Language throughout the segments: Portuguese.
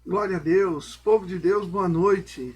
Glória a Deus, povo de Deus, boa noite.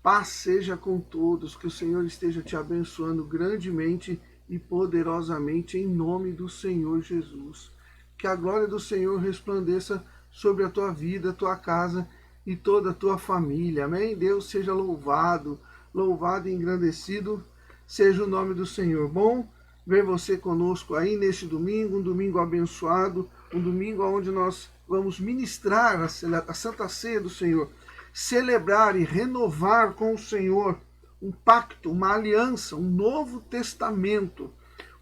Paz seja com todos, que o Senhor esteja te abençoando grandemente e poderosamente em nome do Senhor Jesus. Que a glória do Senhor resplandeça sobre a tua vida, a tua casa e toda a tua família. Amém? Deus seja louvado, louvado e engrandecido seja o nome do Senhor. Bom ver você conosco aí neste domingo, um domingo abençoado, um domingo onde nós vamos ministrar a Santa Ceia do Senhor, celebrar e renovar com o Senhor um pacto, uma aliança, um novo testamento,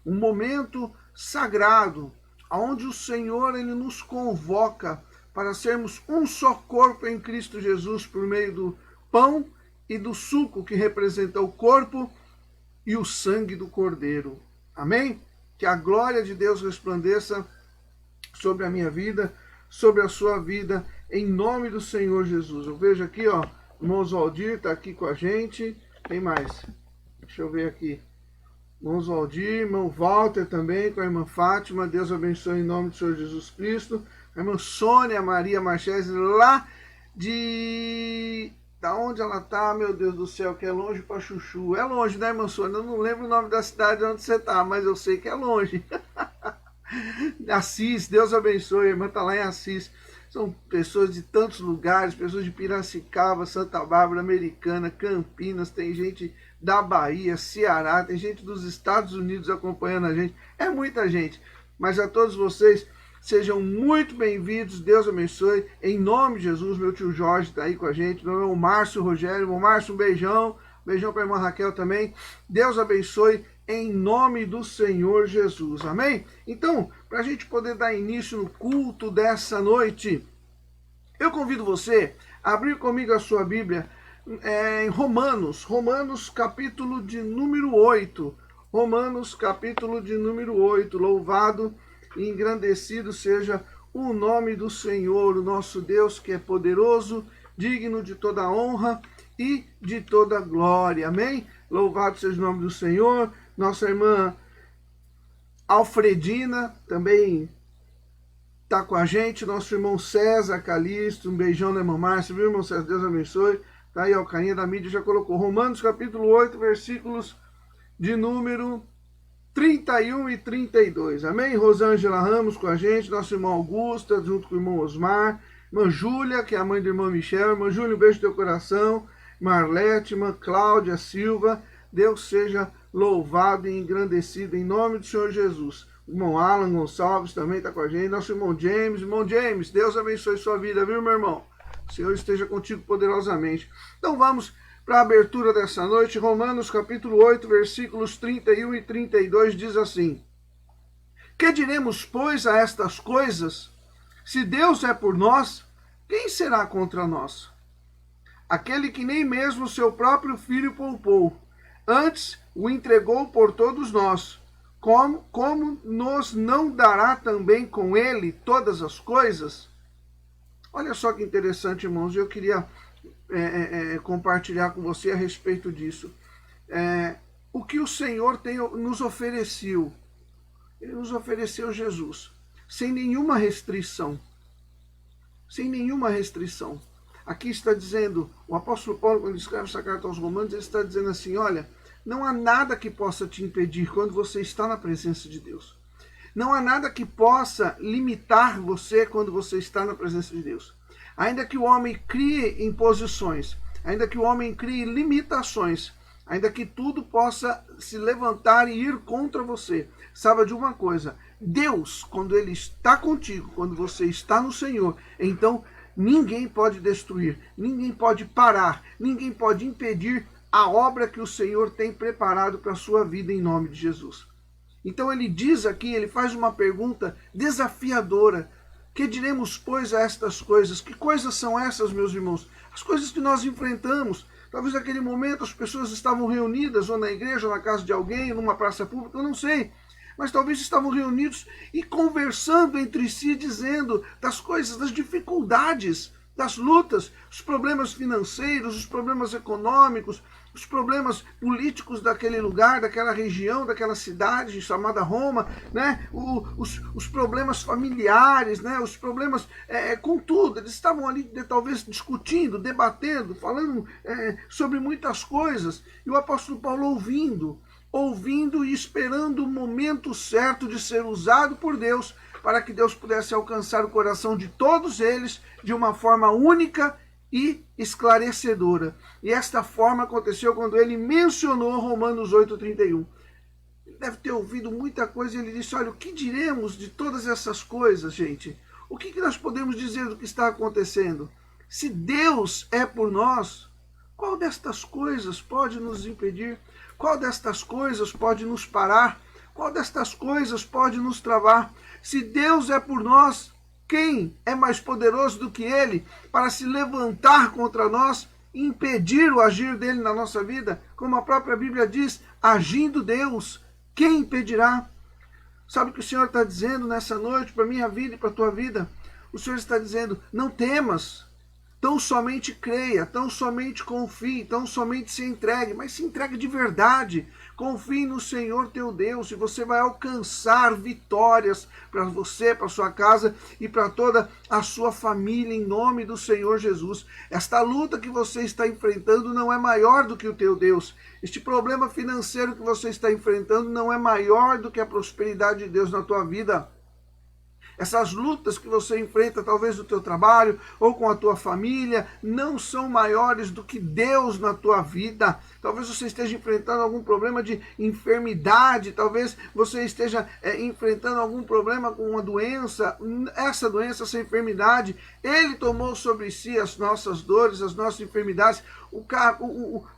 um momento sagrado, onde o Senhor ele nos convoca para sermos um só corpo em Cristo Jesus por meio do pão e do suco que representa o corpo e o sangue do Cordeiro. Amém? Que a glória de Deus resplandeça sobre a minha vida, sobre a sua vida, em nome do Senhor Jesus. Eu vejo aqui, ó, o irmão Oswaldir está aqui com a gente. Quem mais? Deixa eu ver aqui. Irmão Oswaldir, irmão Walter também, com a irmã Fátima. Deus abençoe em nome do Senhor Jesus Cristo. A irmã Sônia Maria Marches, lá de... Da onde ela tá, meu Deus do céu, que é longe para Chuchu. É longe, né, irmã Sônia? Eu não lembro o nome da cidade onde você tá, mas eu sei que é longe. Assis, Deus abençoe, a irmã está lá em Assis. São pessoas de tantos lugares, pessoas de Piracicaba, Santa Bárbara, Americana, Campinas, tem gente da Bahia, Ceará, tem gente dos Estados Unidos acompanhando a gente. É muita gente, mas a todos vocês, sejam muito bem-vindos, Deus abençoe. Em nome de Jesus, meu tio Jorge está aí com a gente, meu irmão Márcio Rogério, irmão Márcio, um beijão. Beijão para a irmã Raquel também. Deus abençoe em nome do Senhor Jesus. Amém? Então, para a gente poder dar início no culto dessa noite, eu convido você a abrir comigo a sua Bíblia em Romanos capítulo de número 8. Romanos capítulo de número 8. Louvado e engrandecido seja o nome do Senhor, o nosso Deus que é poderoso, digno de toda honra e de toda glória. Amém? Louvado seja o nome do Senhor. Nossa irmã Alfredina também está com a gente. Nosso irmão César Calixto, um beijão da irmã Márcia, viu, irmão César? Deus abençoe. Tá aí, ó, o carinha da mídia já colocou. Romanos capítulo 8, versículos de número 31 e 32. Amém? Rosângela Ramos com a gente. Nosso irmão Augusta, junto com o irmão Osmar. Irmã Júlia, que é a mãe do irmão Michel. Irmã Júlia, um beijo no teu coração. Marlete, irmã Cláudia Silva, Deus seja louvado e engrandecido em nome do Senhor Jesus. O irmão Alan Gonçalves também está com a gente, nosso irmão James, Deus abençoe sua vida, viu, meu irmão? O Senhor esteja contigo poderosamente. Então vamos para a abertura dessa noite. Romanos capítulo 8, versículos 31 e 32 diz assim: Que diremos, pois, a estas coisas? Se Deus é por nós, quem será contra nós? Aquele que nem mesmo seu próprio filho poupou, antes o entregou por todos nós, como nos não dará também com ele todas as coisas? Olha só que interessante, irmãos, eu queria compartilhar com você a respeito disso. O que o Senhor nos ofereceu, ele nos ofereceu Jesus, sem nenhuma restrição, sem nenhuma restrição. Aqui está dizendo, o apóstolo Paulo, quando escreve essa carta aos Romanos, ele está dizendo assim, olha, não há nada que possa te impedir quando você está na presença de Deus. Não há nada que possa limitar você quando você está na presença de Deus. Ainda que o homem crie imposições, ainda que o homem crie limitações, ainda que tudo possa se levantar e ir contra você, saiba de uma coisa, Deus, quando Ele está contigo, quando você está no Senhor, então ninguém pode destruir, ninguém pode parar, ninguém pode impedir a obra que o Senhor tem preparado para a sua vida em nome de Jesus. Então ele diz aqui, ele faz uma pergunta desafiadora. Que diremos, pois, a estas coisas? Que coisas são essas, meus irmãos? As coisas que nós enfrentamos. Talvez naquele momento as pessoas estavam reunidas, ou na igreja, ou na casa de alguém, ou numa praça pública, eu não sei. Mas talvez estavam reunidos e conversando entre si, dizendo das coisas, das dificuldades, das lutas, os problemas financeiros, os problemas econômicos, os problemas políticos daquele lugar, daquela região, daquela cidade chamada Roma, né? Os problemas familiares, né? Os problemas com tudo. Eles estavam ali talvez discutindo, debatendo, falando sobre muitas coisas. E o apóstolo Paulo ouvindo e esperando o momento certo de ser usado por Deus, para que Deus pudesse alcançar o coração de todos eles de uma forma única e esclarecedora. E esta forma aconteceu quando ele mencionou Romanos 8,31. Ele deve ter ouvido muita coisa e ele disse, olha, o que diremos de todas essas coisas, gente? O que nós podemos dizer do que está acontecendo? Se Deus é por nós, qual destas coisas pode nos impedir? Qual destas coisas pode nos parar? Qual destas coisas pode nos travar? Se Deus é por nós, quem é mais poderoso do que Ele para se levantar contra nós e impedir o agir dele na nossa vida? Como a própria Bíblia diz, agindo Deus, quem impedirá? Sabe o que o Senhor está dizendo nessa noite para a minha vida e para a tua vida? O Senhor está dizendo, não temas. Tão somente creia, tão somente confie, tão somente se entregue, mas se entregue de verdade. Confie no Senhor teu Deus e você vai alcançar vitórias para você, para sua casa e para toda a sua família em nome do Senhor Jesus. Esta luta que você está enfrentando não é maior do que o teu Deus. Este problema financeiro que você está enfrentando não é maior do que a prosperidade de Deus na tua vida. Essas lutas que você enfrenta, talvez no teu trabalho ou com a tua família, não são maiores do que Deus na tua vida. Talvez você esteja enfrentando algum problema de enfermidade, talvez você esteja enfrentando algum problema com uma doença. Essa doença, essa enfermidade, Ele tomou sobre si as nossas dores, as nossas enfermidades.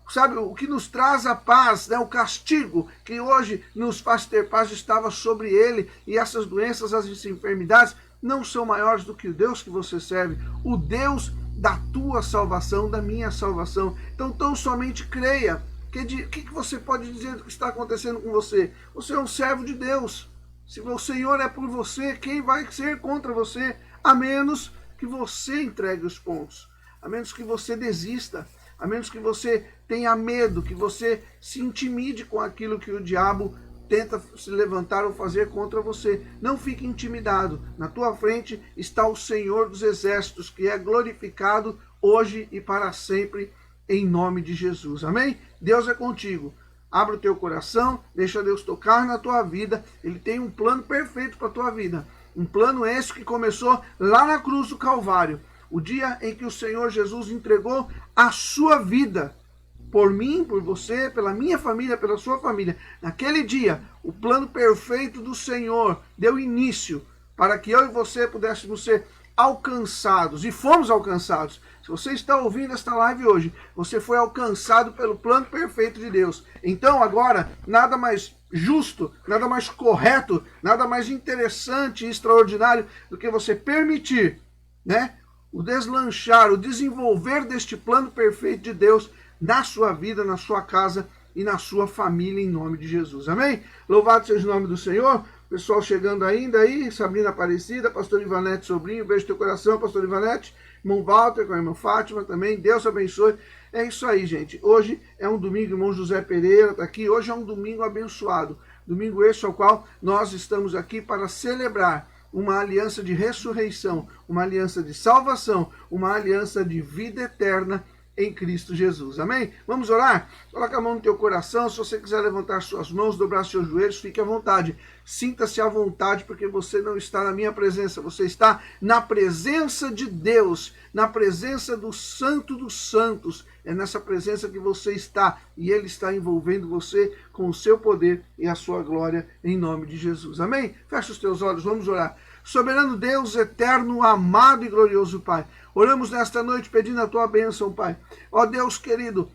Sabe, o que nos traz a paz, né? O castigo que hoje nos faz ter paz estava sobre Ele, e essas doenças, as enfermidades não são maiores do que o Deus que você serve, o Deus da tua salvação, da minha salvação. Então tão somente creia. O que você pode dizer do que está acontecendo com você? Você é um servo de Deus. Se o Senhor é por você, quem vai ser contra você? A menos que você entregue os pontos, a menos que você desista, a menos que você tenha medo, que você se intimide com aquilo que o diabo tenta se levantar ou fazer contra você. Não fique intimidado. Na tua frente está o Senhor dos Exércitos, que é glorificado hoje e para sempre, em nome de Jesus. Amém? Deus é contigo. Abra o teu coração, deixa Deus tocar na tua vida. Ele tem um plano perfeito para a tua vida. Um plano esse que começou lá na cruz do Calvário. O dia em que o Senhor Jesus entregou a sua vida por mim, por você, pela minha família, pela sua família. Naquele dia, o plano perfeito do Senhor deu início para que eu e você pudéssemos ser alcançados. E fomos alcançados. Se você está ouvindo esta live hoje, você foi alcançado pelo plano perfeito de Deus. Então agora, nada mais justo, nada mais correto, nada mais interessante e extraordinário do que você permitir, né, o deslanchar, o desenvolver deste plano perfeito de Deus na sua vida, na sua casa e na sua família, em nome de Jesus. Amém? Louvado seja o nome do Senhor. Pessoal chegando ainda aí, Sabrina Aparecida, pastor Ivanete Sobrinho, beijo no teu coração, pastor Ivanete, irmão Walter, com a irmã Fátima também, Deus abençoe. É isso aí, gente. Hoje é um domingo, irmão José Pereira está aqui, hoje é um domingo abençoado. Domingo esse ao qual nós estamos aqui para celebrar uma aliança de ressurreição, uma aliança de salvação, uma aliança de vida eterna em Cristo Jesus. Amém? Vamos orar? Coloca a mão no teu coração. Se você quiser levantar suas mãos, dobrar seus joelhos, fique à vontade. Sinta-se à vontade, porque você não está na minha presença. Você está na presença de Deus, na presença do Santo dos Santos. É nessa presença que você está, e Ele está envolvendo você com o seu poder e a sua glória, em nome de Jesus. Amém? Fecha os teus olhos, vamos orar. Soberano Deus, eterno, amado e glorioso Pai, oramos nesta noite pedindo a tua bênção, Pai. Ó Deus querido,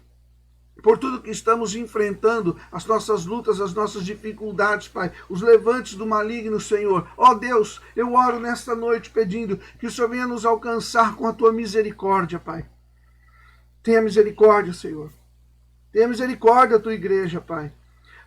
por tudo que estamos enfrentando, as nossas lutas, as nossas dificuldades, Pai, os levantes do maligno, Senhor. Ó Deus, eu oro nesta noite pedindo que o Senhor venha nos alcançar com a tua misericórdia, Pai. Tenha misericórdia, Senhor. Tenha misericórdia da tua igreja, Pai.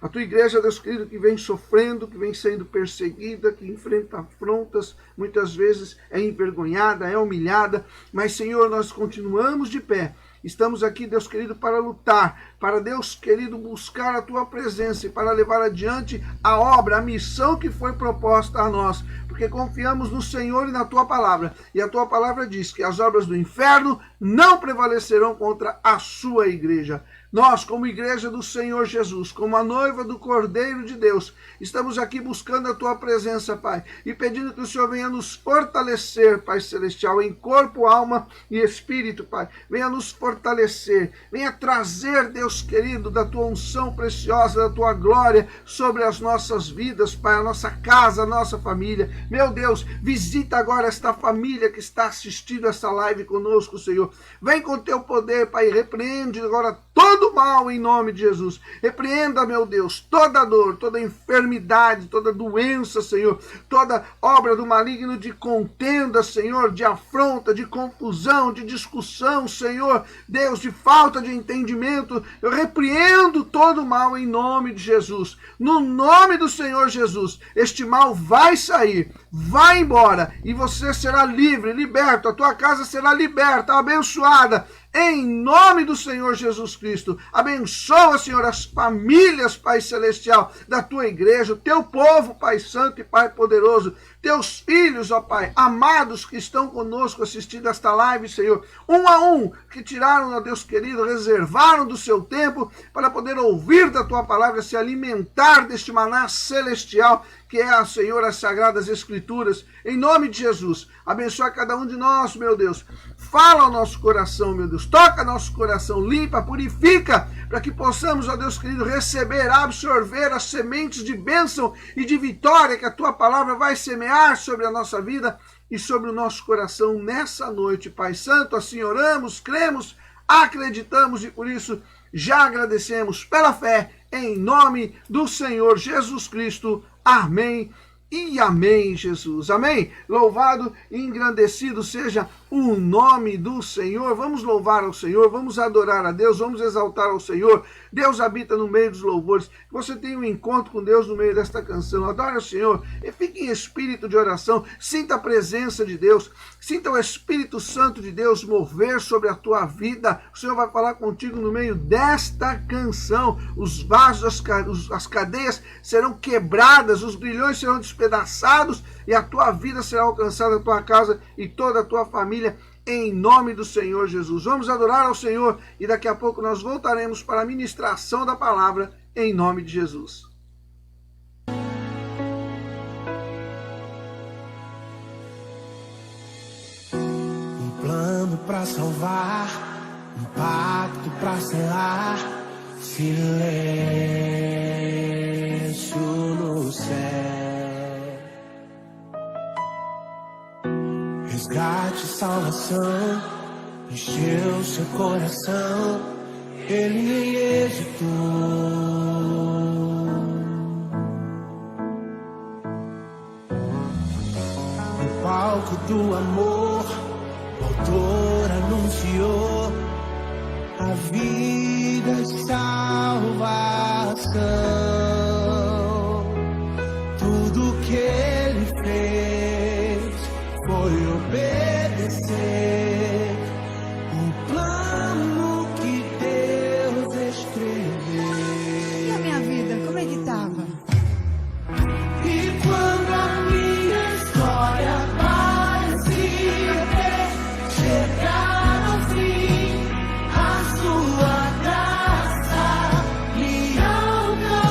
A tua igreja, Deus querido, que vem sofrendo, que vem sendo perseguida, que enfrenta afrontas, muitas vezes é envergonhada, é humilhada, mas, Senhor, nós continuamos de pé Estamos aqui, Deus querido, para lutar, para, Deus querido, buscar a tua presença e para levar adiante a obra, a missão que foi proposta a nós, porque confiamos no Senhor e na tua palavra. E a tua palavra diz que as obras do inferno não prevalecerão contra a sua igreja. Nós, como igreja do Senhor Jesus, como a noiva do Cordeiro de Deus, estamos aqui buscando a tua presença, Pai, e pedindo que o Senhor venha nos fortalecer, Pai Celestial, em corpo, alma e espírito, Pai. Venha nos fortalecer, venha trazer, Deus querido, da tua unção preciosa, da tua glória sobre as nossas vidas, Pai, a nossa casa, a nossa família. Meu Deus, visita agora esta família que está assistindo essa live conosco, Senhor. Vem com teu poder, Pai, repreende agora todo mal em nome de Jesus. Repreenda, meu Deus, toda dor, toda enfermidade, toda doença, Senhor, toda obra do maligno de contenda, Senhor, de afronta, de confusão, de discussão, Senhor, Deus, de falta de entendimento. Eu repreendo todo mal em nome de Jesus. No nome do Senhor Jesus, este mal vai sair, vai embora e você será livre, liberto, a tua casa será liberta, abençoada, em nome do Senhor Jesus Cristo. Abençoa, Senhor, as famílias, Pai Celestial, da tua igreja, o teu povo, Pai Santo e Pai Poderoso, teus filhos, ó Pai, amados que estão conosco assistindo esta live, Senhor, um a um, que tiraram, ó Deus querido, reservaram do seu tempo para poder ouvir da tua palavra, se alimentar deste maná celestial, que é, Senhor, as Sagradas Escrituras. Em nome de Jesus, abençoa cada um de nós, meu Deus. Fala ao nosso coração, meu Deus. Toca nosso coração, limpa, purifica, para que possamos, ó Deus querido, receber, absorver as sementes de bênção e de vitória que a tua palavra vai semear sobre a nossa vida e sobre o nosso coração nessa noite, Pai Santo. Assim oramos, cremos, acreditamos e por isso já agradecemos pela fé, em nome do Senhor Jesus Cristo. Amém e amém, Jesus. Amém. Louvado e engrandecido seja o nome do Senhor. Vamos louvar ao Senhor, vamos adorar a Deus, vamos exaltar ao Senhor. Deus habita no meio dos louvores. Você tem um encontro com Deus no meio desta canção. Adore o Senhor e fique em espírito de oração. Sinta a presença de Deus. Sinta o Espírito Santo de Deus mover sobre a tua vida. O Senhor vai falar contigo no meio desta canção. Os vasos, as cadeias serão quebradas, os grilhões serão despedaçados e a tua vida será alcançada, a tua casa e toda a tua família, em nome do Senhor Jesus. Vamos adorar ao Senhor e daqui a pouco nós voltaremos para a ministração da palavra, em nome de Jesus. Um plano para salvar, um pacto para selar, silêncio no céu. Resgate, salvação, encheu seu coração, ele em êxito. No palco do amor, o autor anunciou a vida e salvação. Tudo que ele fez foi obedecer o plano que Deus escreveu. E a minha vida, como é que tava? E quando a minha história parecia ter chegado ao fim, a sua graça me alcançou.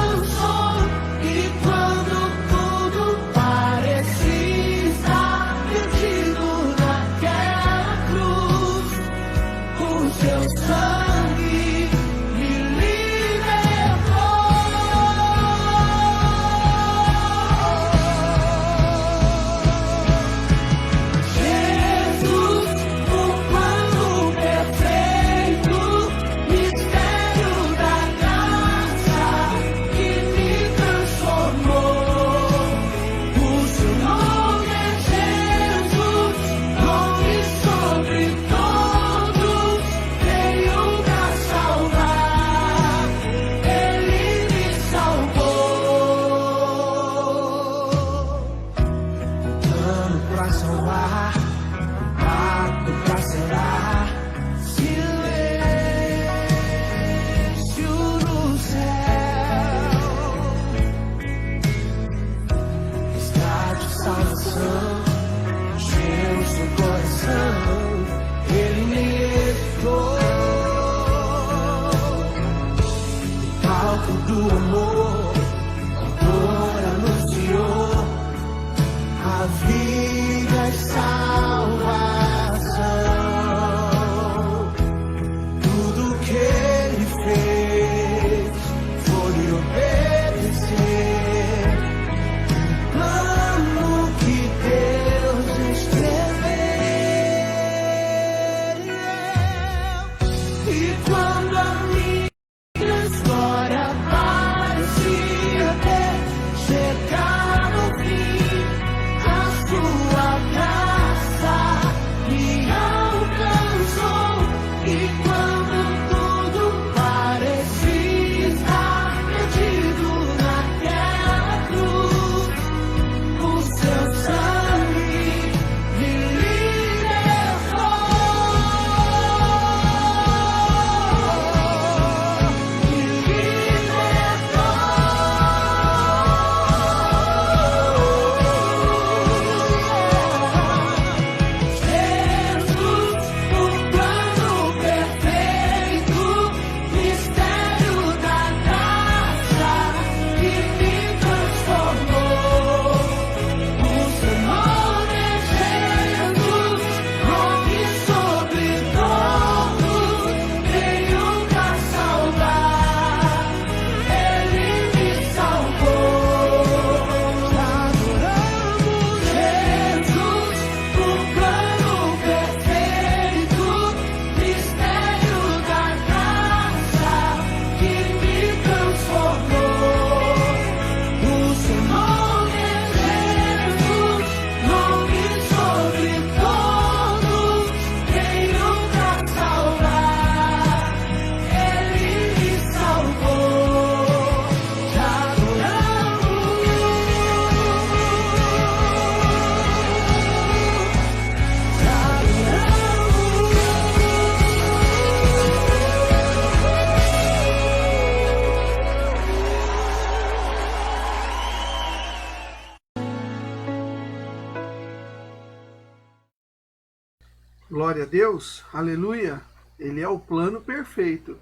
Glória a Deus, aleluia. Ele é o plano perfeito.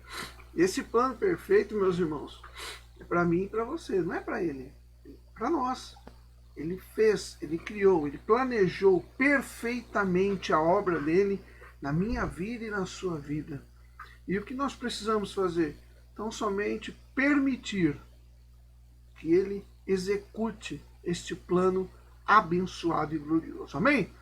Esse plano perfeito, meus irmãos, é para mim e para você, não é para ele, é para nós. Ele fez, ele criou, ele planejou perfeitamente a obra dele na minha vida e na sua vida. E o que nós precisamos fazer? Então, somente permitir que ele execute este plano abençoado e glorioso. Amém?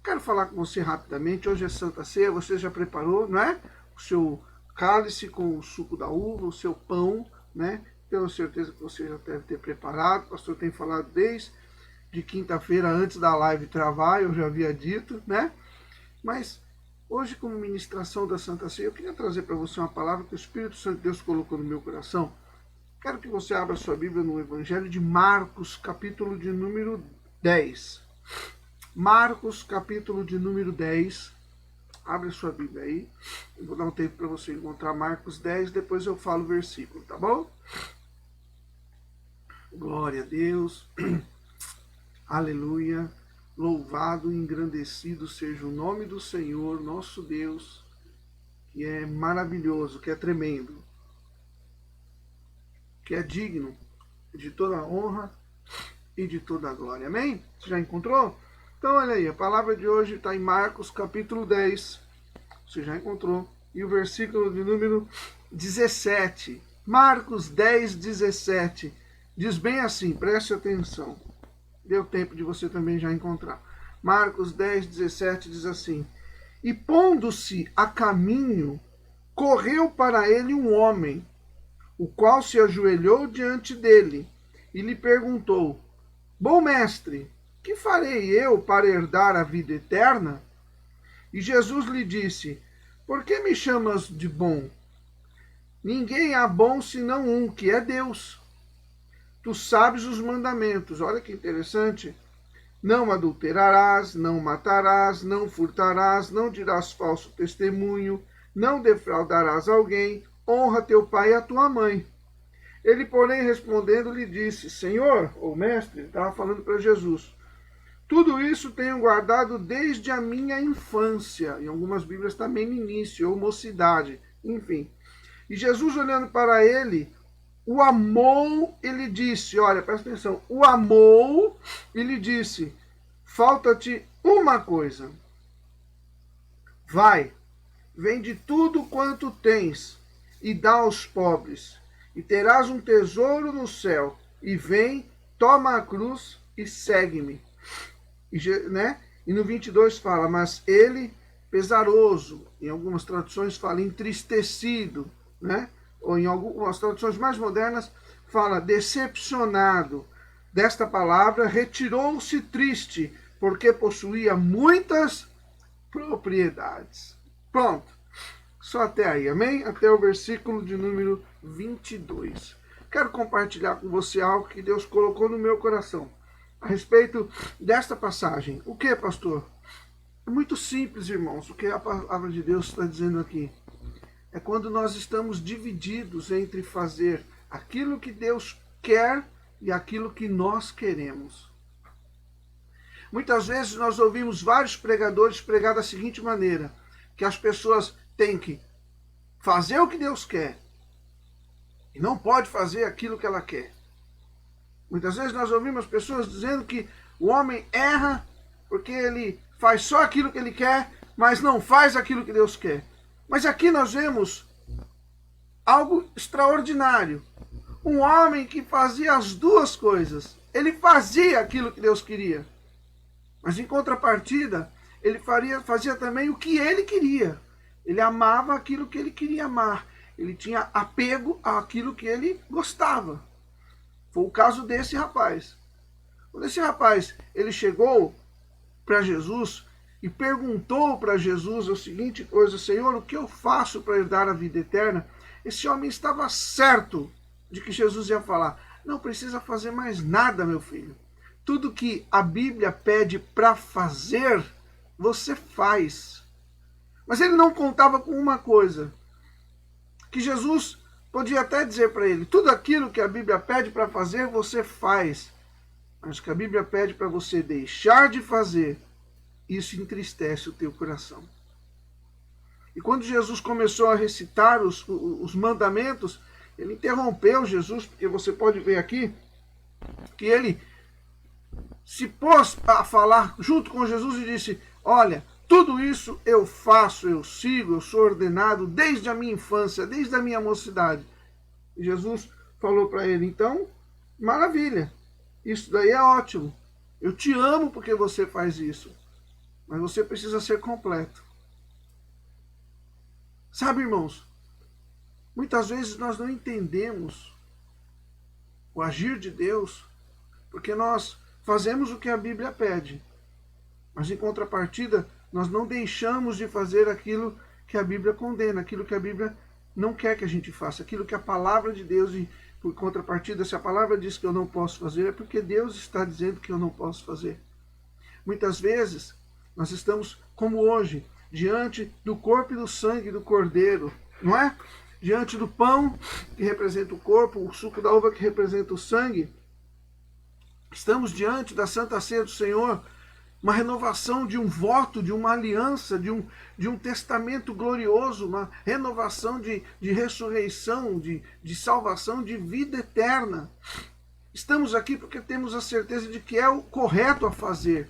Quero falar com você rapidamente. Hoje é Santa Ceia, você já preparou, não é? O seu cálice com o suco da uva, o seu pão, né? Tenho certeza que você já deve ter preparado. O pastor tem falado desde de quinta-feira, antes da live travar, eu já havia dito, né? Mas hoje, como ministração da Santa Ceia, eu queria trazer para você uma palavra que o Espírito Santo de Deus colocou no meu coração. Quero que você abra sua Bíblia no Evangelho de Marcos, capítulo de número 10. Marcos, capítulo de número 10. Abre sua Bíblia aí. Eu vou dar um tempo para você encontrar Marcos 10, depois eu falo o versículo, tá bom? Glória a Deus. Aleluia. Louvado e engrandecido seja o nome do Senhor, nosso Deus, que é maravilhoso, que é tremendo, que é digno de toda a honra e de toda a glória. Amém? Você já encontrou? Então, olha aí, a palavra de hoje está em Marcos, capítulo 10. Você já encontrou. E o versículo de número 17. Marcos 10, 17. Diz bem assim, preste atenção. Deu tempo de você também já encontrar. Marcos 10, 17 diz assim: E pondo-se a caminho, correu para ele um homem, o qual se ajoelhou diante dele e lhe perguntou: Bom mestre, que farei eu para herdar a vida eterna? E Jesus lhe disse: Por que me chamas de bom? Ninguém há bom senão um, que é Deus. Tu sabes os mandamentos. Olha que interessante. Não adulterarás, não matarás, não furtarás, não dirás falso testemunho, não defraudarás alguém, honra teu pai e a tua mãe. Ele, porém, respondendo, lhe disse: Senhor, ou mestre, estava falando para Jesus, tudo isso tenho guardado desde a minha infância. Em algumas Bíblias também no início, ou mocidade, enfim. E Jesus, olhando para ele, o amou e lhe disse, olha, presta atenção, o amou e lhe disse: falta-te uma coisa. Vai, vende tudo quanto tens e dá aos pobres, e terás um tesouro no céu. E vem, toma a cruz e segue-me. E no 22 fala, mas ele, pesaroso, em algumas traduções fala entristecido, né? Ou em algumas traduções mais modernas, fala decepcionado. Desta palavra, retirou-se triste, porque possuía muitas propriedades. Pronto. Só até aí, amém? Até o versículo de número 22. Quero compartilhar com você algo que Deus colocou no meu coração a respeito desta passagem. O que, pastor? É muito simples, irmãos, o que a palavra de Deus está dizendo aqui. É quando nós estamos divididos entre fazer aquilo que Deus quer e aquilo que nós queremos. Muitas vezes nós ouvimos vários pregadores pregar da seguinte maneira, que as pessoas têm que fazer o que Deus quer e não pode fazer aquilo que ela quer. Muitas vezes nós ouvimos pessoas dizendo que o homem erra porque ele faz só aquilo que ele quer, mas não faz aquilo que Deus quer. Mas aqui nós vemos algo extraordinário. Um homem que fazia as duas coisas. Ele fazia aquilo que Deus queria. Mas em contrapartida, ele fazia também o que ele queria. Ele amava aquilo que ele queria amar. Ele tinha apego àquilo que ele gostava. Foi o caso desse rapaz. Quando esse rapaz ele chegou para Jesus e perguntou para Jesus a seguinte coisa: Senhor, o que eu faço para herdar a vida eterna? Esse homem estava certo de que Jesus ia falar: não precisa fazer mais nada, meu filho. Tudo que a Bíblia pede para fazer, você faz. Mas ele não contava com uma coisa, que Jesus podia até dizer para ele: tudo aquilo que a Bíblia pede para fazer, você faz. Mas o que a Bíblia pede para você deixar de fazer, isso entristece o teu coração. E quando Jesus começou a recitar os mandamentos, ele interrompeu Jesus, porque você pode ver aqui que ele se pôs a falar junto com Jesus e disse: olha, tudo isso eu faço, eu sigo, eu sou ordenado desde a minha infância, desde a minha mocidade. E Jesus falou para ele: então, maravilha, isso daí é ótimo. Eu te amo porque você faz isso. Mas você precisa ser completo. Sabe, irmãos, muitas vezes nós não entendemos o agir de Deus porque nós fazemos o que a Bíblia pede. Mas em contrapartida, nós não deixamos de fazer aquilo que a Bíblia condena, aquilo que a Bíblia não quer que a gente faça, aquilo que a palavra de Deus, e por contrapartida, se a palavra diz que eu não posso fazer, é porque Deus está dizendo que eu não posso fazer. Muitas vezes, nós estamos, como hoje, diante do corpo e do sangue do Cordeiro, não é? Diante do pão, que representa o corpo, o suco da uva, que representa o sangue. Estamos diante da Santa Ceia do Senhor, uma renovação de um voto, de uma aliança, de um testamento glorioso, uma renovação de ressurreição, de salvação, de vida eterna. Estamos aqui porque temos a certeza de que é o correto a fazer.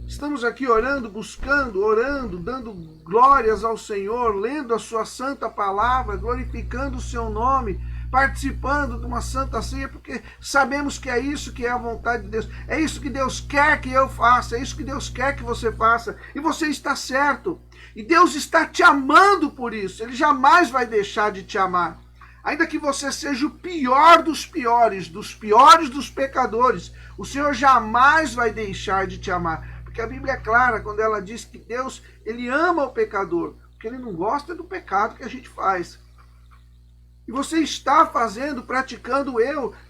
Estamos aqui orando, buscando, orando, dando glórias ao Senhor, lendo a sua santa palavra, glorificando o seu nome, participando de uma santa ceia, porque sabemos que é isso que é a vontade de Deus. É isso que Deus quer que eu faça, é isso que Deus quer que você faça. E você está certo. E Deus está te amando por isso. Ele jamais vai deixar de te amar. Ainda que você seja o pior dos dos pecadores, o Senhor jamais vai deixar de te amar. Porque a Bíblia é clara quando ela diz que Deus, ele ama o pecador, porque ele não gosta do pecado que a gente faz. E você está fazendo, praticando.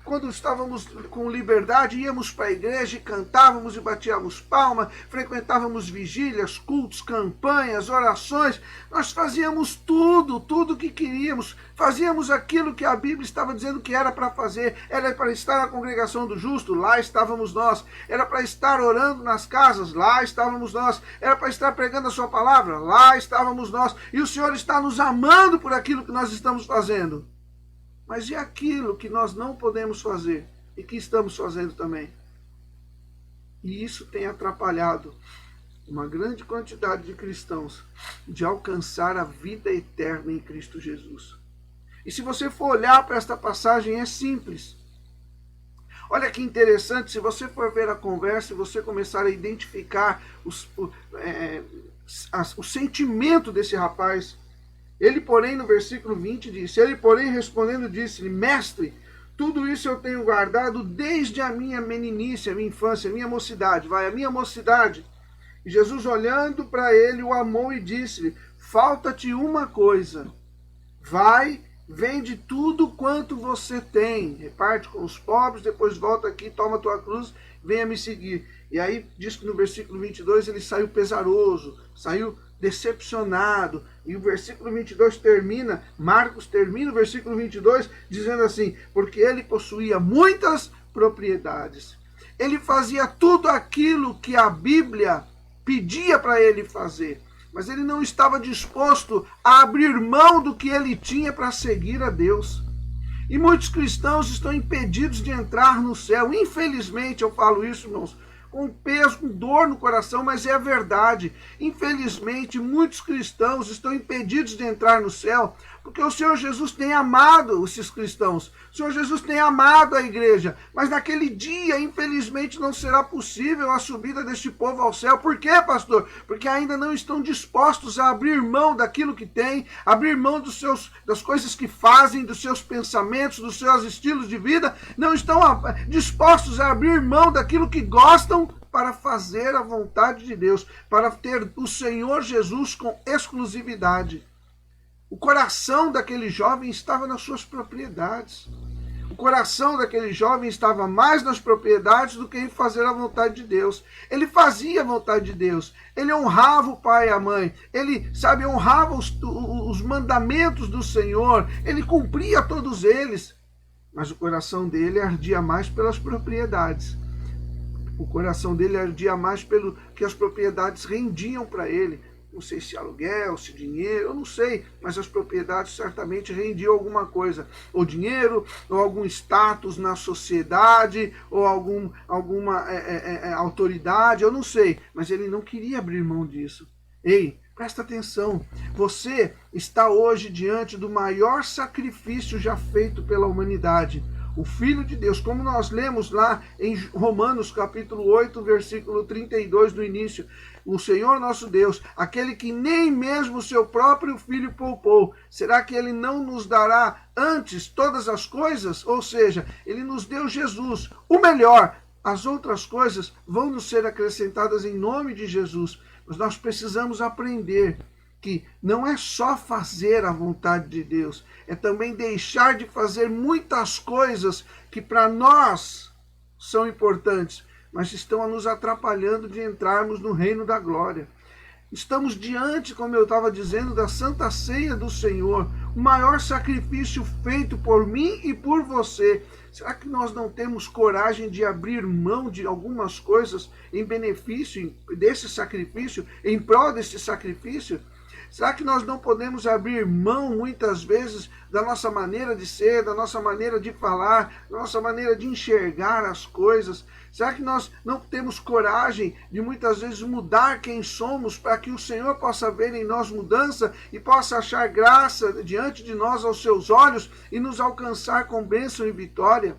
Quando estávamos com liberdade, íamos para a igreja e cantávamos e batíamos palma, frequentávamos vigílias, cultos, campanhas, orações. Nós fazíamos tudo que queríamos. Fazíamos aquilo que a Bíblia estava dizendo que era para fazer. Era para estar na congregação do justo, lá estávamos nós. Era para estar orando nas casas, lá estávamos nós. Era para estar pregando a sua palavra, lá estávamos nós. E o Senhor está nos amando por aquilo que nós estamos fazendo. Mas e aquilo que nós não podemos fazer e que estamos fazendo também? E isso tem atrapalhado uma grande quantidade de cristãos de alcançar a vida eterna em Cristo Jesus. E se você for olhar para esta passagem, é simples. Olha que interessante, se você for ver a conversa e você começar a identificar o sentimento desse rapaz. Ele, porém, no versículo 20 disse: ele, porém, respondendo, disse-lhe: mestre, tudo isso eu tenho guardado desde a minha meninice, a minha infância, a minha mocidade. A minha mocidade. E Jesus, olhando para ele, o amou e disse-lhe: falta-te uma coisa. Vai, vende tudo quanto você tem, reparte com os pobres, depois volta aqui, toma a tua cruz, venha me seguir. E aí diz que no versículo 22 ele saiu pesaroso, saiu decepcionado. E o versículo 22 termina, Marcos termina o versículo 22 dizendo assim: porque ele possuía muitas propriedades. Ele fazia tudo aquilo que a Bíblia pedia para ele fazer, mas ele não estava disposto a abrir mão do que ele tinha para seguir a Deus. E muitos cristãos estão impedidos de entrar no céu. Infelizmente, eu falo isso, irmãos, com peso, com dor no coração, mas é a verdade. Infelizmente, muitos cristãos estão impedidos de entrar no céu, porque o Senhor Jesus tem amado esses cristãos. O Senhor Jesus tem amado a igreja, mas naquele dia, infelizmente, não será possível a subida deste povo ao céu. Por quê, pastor? Porque ainda não estão dispostos a abrir mão daquilo que têm, abrir mão das coisas que fazem, dos seus pensamentos, dos seus estilos de vida, não estão dispostos a abrir mão daquilo que gostam para fazer a vontade de Deus, para ter o Senhor Jesus com exclusividade. O coração daquele jovem estava nas suas propriedades. O coração daquele jovem estava mais nas propriedades do que em fazer a vontade de Deus. Ele fazia a vontade de Deus. Ele honrava o pai e a mãe. Ele, honrava os mandamentos do Senhor. Ele cumpria todos eles. Mas o coração dele ardia mais pelas propriedades. O coração dele ardia mais pelo que as propriedades rendiam para ele. não sei se aluguel, se dinheiro, eu não sei, mas as propriedades certamente rendiam alguma coisa, ou dinheiro, ou algum status na sociedade, ou alguma autoridade, eu não sei, mas ele não queria abrir mão disso. Ei, presta atenção, você está hoje diante do maior sacrifício já feito pela humanidade. O Filho de Deus, como nós lemos lá em Romanos capítulo 8, versículo 32 do início, o Senhor nosso Deus, aquele que nem mesmo o seu próprio Filho poupou, será que ele não nos dará antes todas as coisas? Ou seja, ele nos deu Jesus, o melhor. As outras coisas vão nos ser acrescentadas em nome de Jesus. Mas nós precisamos aprender que não é só fazer a vontade de Deus, é também deixar de fazer muitas coisas que para nós são importantes, mas estão a nos atrapalhando de entrarmos no reino da glória. Estamos diante, como eu estava dizendo, da Santa Ceia do Senhor, o maior sacrifício feito por mim e por você. Será que nós não temos coragem de abrir mão de algumas coisas em benefício desse sacrifício, em prol desse sacrifício? Será que nós não podemos abrir mão, muitas vezes, da nossa maneira de ser, da nossa maneira de falar, da nossa maneira de enxergar as coisas? Será que nós não temos coragem de, muitas vezes, mudar quem somos para que o Senhor possa ver em nós mudança e possa achar graça diante de nós aos seus olhos e nos alcançar com bênção e vitória?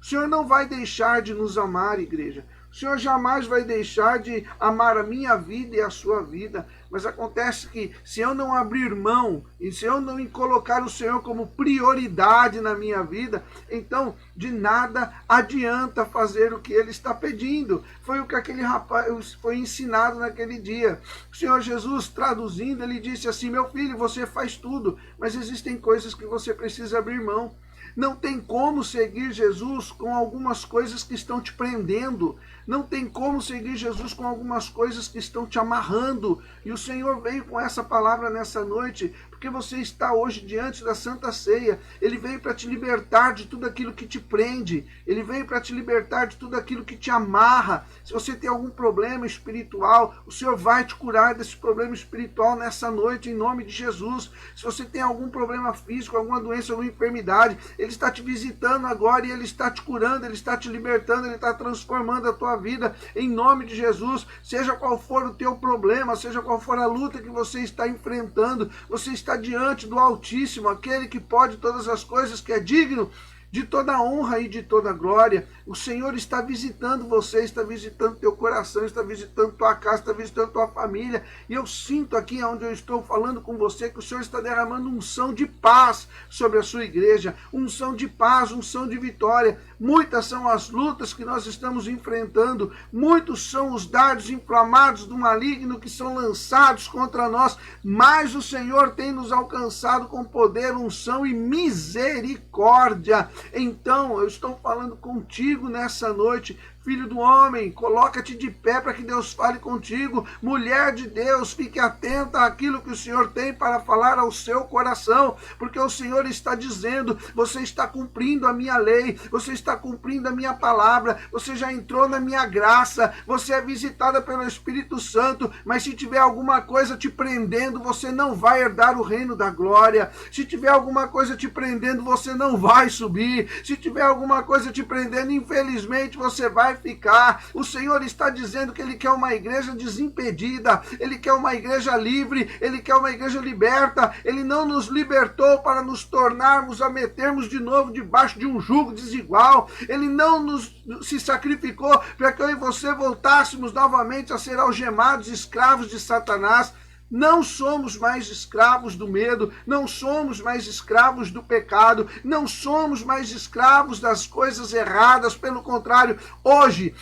O Senhor não vai deixar de nos amar, igreja. O Senhor jamais vai deixar de amar a minha vida e a sua vida. Mas acontece que se eu não abrir mão e se eu não colocar o Senhor como prioridade na minha vida, então de nada adianta fazer o que ele está pedindo. Foi o que aquele rapaz foi ensinado naquele dia. O Senhor Jesus, traduzindo, ele disse assim: meu filho, você faz tudo, mas existem coisas que você precisa abrir mão. Não tem como seguir Jesus com algumas coisas que estão te prendendo. Não tem como seguir Jesus com algumas coisas que estão te amarrando. E o Senhor veio com essa palavra nessa noite, porque você está hoje diante da Santa Ceia. Ele veio para te libertar de tudo aquilo que te prende. Ele veio para te libertar de tudo aquilo que te amarra. Se você tem algum problema espiritual, o Senhor vai te curar desse problema espiritual nessa noite, em nome de Jesus. Se você tem algum problema físico, alguma doença, alguma enfermidade, Ele está te visitando agora e Ele está te curando, Ele está te libertando, Ele está transformando a tua vida em nome de Jesus. Seja qual for o teu problema, seja qual for a luta que você está enfrentando, você está diante do Altíssimo, aquele que pode todas as coisas, que é digno de toda honra e de toda glória. O Senhor está visitando você, está visitando teu coração, está visitando tua casa, está visitando tua família. E eu sinto aqui onde eu estou falando com você que o Senhor está derramando unção de paz sobre a sua igreja, unção de paz, unção de vitória. Muitas são as lutas que nós estamos enfrentando, muitos são os dardos inflamados do maligno que são lançados contra nós, mas o Senhor tem nos alcançado com poder, unção e misericórdia. Então, eu estou falando contigo nessa noite. Filho do homem, coloca-te de pé para que Deus fale contigo. Mulher de Deus, fique atenta àquilo que o Senhor tem para falar ao seu coração, porque o Senhor está dizendo: você está cumprindo a minha lei, você está cumprindo a minha palavra, você já entrou na minha graça, você é visitada pelo Espírito Santo, mas se tiver alguma coisa te prendendo, você não vai herdar o reino da glória. Se tiver alguma coisa te prendendo, você não vai subir. Se tiver alguma coisa te prendendo, infelizmente você vai ficar. O Senhor está dizendo que Ele quer uma igreja desimpedida, Ele quer uma igreja livre, Ele quer uma igreja liberta. Ele não nos libertou para nos tornarmos, a metermos de novo debaixo de um jugo desigual. Ele não se sacrificou para que eu e você voltássemos novamente a ser algemados, escravos de Satanás. Não somos mais escravos do medo, não somos mais escravos do pecado, não somos mais escravos das coisas erradas. Pelo contrário, hoje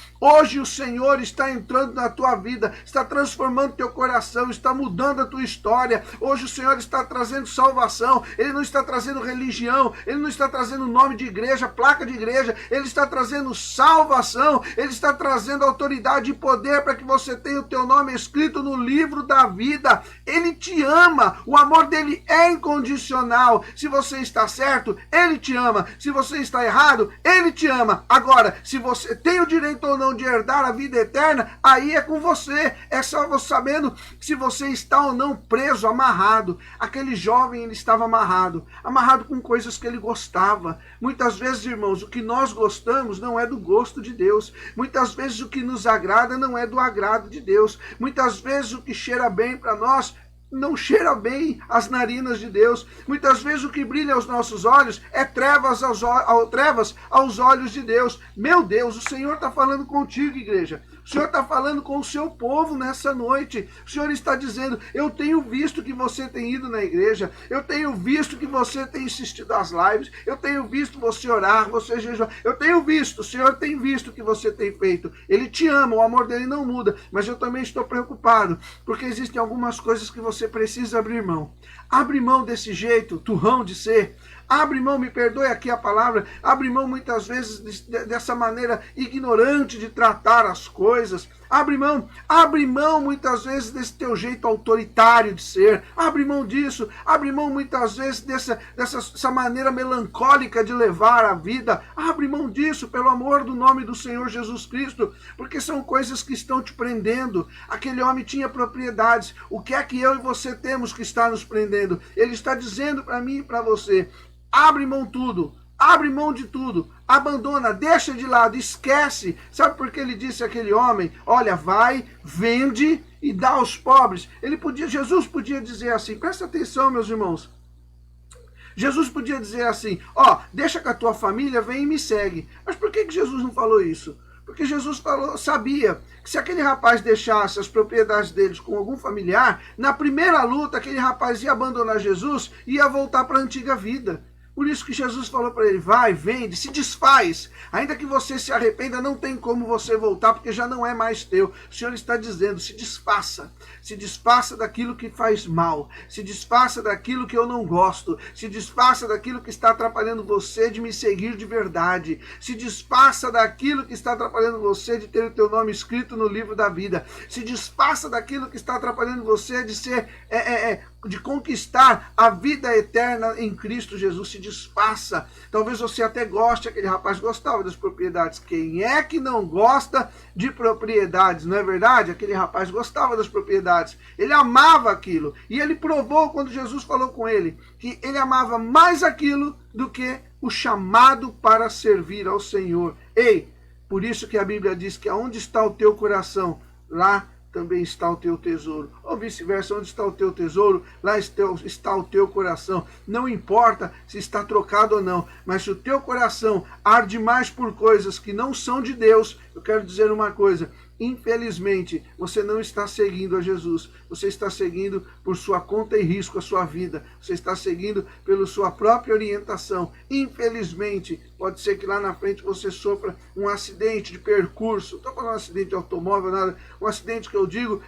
o Senhor está entrando na tua vida, está transformando teu coração, está mudando a tua história. Hoje o Senhor está trazendo salvação, Ele não está trazendo religião, Ele não está trazendo nome de igreja, placa de igreja, Ele está trazendo salvação, Ele está trazendo autoridade e poder para que você tenha o teu nome escrito no livro da vida. Ele te ama, o amor dele é incondicional. Se você está certo, Ele te ama. Se você está errado, Ele te ama. Agora, se você tem o direito ou não condição de herdar a vida eterna, aí é com você. É só você sabendo se você está ou não preso, amarrado. Aquele jovem, ele estava amarrado com coisas que ele gostava. Muitas vezes, irmãos, o que nós gostamos não é do gosto de Deus. Muitas vezes o que nos agrada não é do agrado de Deus. Muitas vezes o que cheira bem para nós não cheira bem as narinas de Deus. Muitas vezes o que brilha aos nossos olhos é trevas aos olhos de Deus. Meu Deus, o Senhor está falando contigo, igreja. O Senhor está falando com o seu povo nessa noite. O Senhor está dizendo, eu tenho visto que você tem ido na igreja, eu tenho visto que você tem assistido às lives, eu tenho visto você orar, você jejuar, eu tenho visto, o Senhor tem visto o que você tem feito. Ele te ama, o amor dele não muda, mas eu também estou preocupado, porque existem algumas coisas que você precisa abrir mão. Abre mão desse jeito, turrão de ser. Abre mão, me perdoe aqui a palavra, abre mão muitas vezes dessa maneira ignorante de tratar as coisas. Abre mão muitas vezes desse teu jeito autoritário de ser. Abre mão disso, abre mão muitas vezes dessa maneira melancólica de levar a vida. Abre mão disso, pelo amor do nome do Senhor Jesus Cristo, porque são coisas que estão te prendendo. Aquele homem tinha propriedades. O que é que eu e você temos que está nos prendendo? Ele está dizendo para mim e para você, abre mão tudo. Abre mão de tudo, abandona, deixa de lado, esquece. Sabe por que ele disse àquele homem, olha, vai, vende e dá aos pobres? Jesus podia dizer assim, presta atenção, meus irmãos. Jesus podia dizer assim, deixa com a tua família, vem e me segue. Mas por que Jesus não falou isso? Porque Jesus sabia que se aquele rapaz deixasse as propriedades deles com algum familiar, na primeira luta aquele rapaz ia abandonar Jesus e ia voltar para a antiga vida. Por isso que Jesus falou para ele, vai, vende, se desfaz. Ainda que você se arrependa, não tem como você voltar, porque já não é mais teu. O Senhor está dizendo, se desfaça. Se desfaça daquilo que faz mal. Se desfaça daquilo que eu não gosto. Se desfaça daquilo que está atrapalhando você de me seguir de verdade. Se desfaça daquilo que está atrapalhando você de ter o teu nome escrito no livro da vida. Se desfaça daquilo que está atrapalhando você de ser... de conquistar a vida eterna em Cristo Jesus. Se desfaça. Talvez você até goste, aquele rapaz gostava das propriedades. Quem é que não gosta de propriedades, não é verdade? Aquele rapaz gostava das propriedades. Ele amava aquilo. E ele provou quando Jesus falou com ele, que ele amava mais aquilo do que o chamado para servir ao Senhor. Ei, por isso que a Bíblia diz que aonde está o teu coração, lá também está o teu tesouro. Ou vice-versa, onde está o teu tesouro, lá está o teu coração. Não importa se está trocado ou não, mas se o teu coração arde mais por coisas que não são de Deus, eu quero dizer uma coisa, infelizmente, você não está seguindo a Jesus. Você está seguindo por sua conta e risco a sua vida. Você está seguindo pela sua própria orientação. Infelizmente, pode ser que lá na frente você sofra um acidente de percurso. Não estou falando um acidente de automóvel, nada. Um acidente que eu digo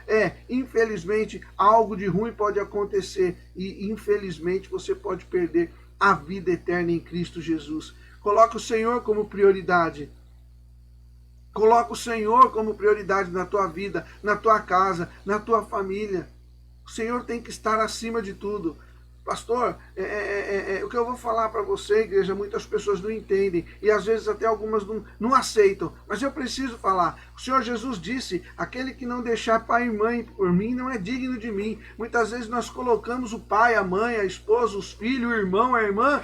infelizmente, algo de ruim pode acontecer. E, infelizmente, você pode perder a vida eterna em Cristo Jesus. Coloque o Senhor como prioridade. Coloca o Senhor como prioridade na tua vida, na tua casa, na tua família. O Senhor tem que estar acima de tudo. Pastor, o que eu vou falar para você, igreja, muitas pessoas não entendem. E às vezes até algumas não aceitam. Mas eu preciso falar. O Senhor Jesus disse, aquele que não deixar pai e mãe por mim não é digno de mim. Muitas vezes nós colocamos o pai, a mãe, a esposa, os filhos, o irmão, a irmã,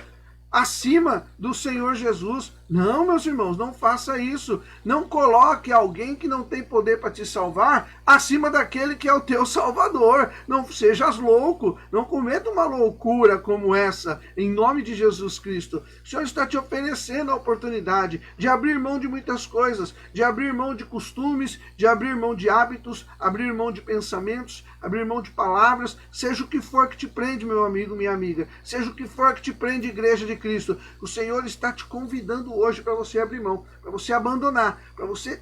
acima do Senhor Jesus. Não, meus irmãos, não faça isso. Não coloque alguém que não tem poder para te salvar acima daquele que é o teu Salvador. Não sejas louco. Não cometa uma loucura como essa, em nome de Jesus Cristo. O Senhor está te oferecendo a oportunidade de abrir mão de muitas coisas, de abrir mão de costumes, de abrir mão de hábitos, abrir mão de pensamentos, abrir mão de palavras, seja o que for que te prende, meu amigo, minha amiga, seja o que for que te prende, igreja de Cristo. O Senhor está te convidando hoje para você abrir mão, para você abandonar, para você,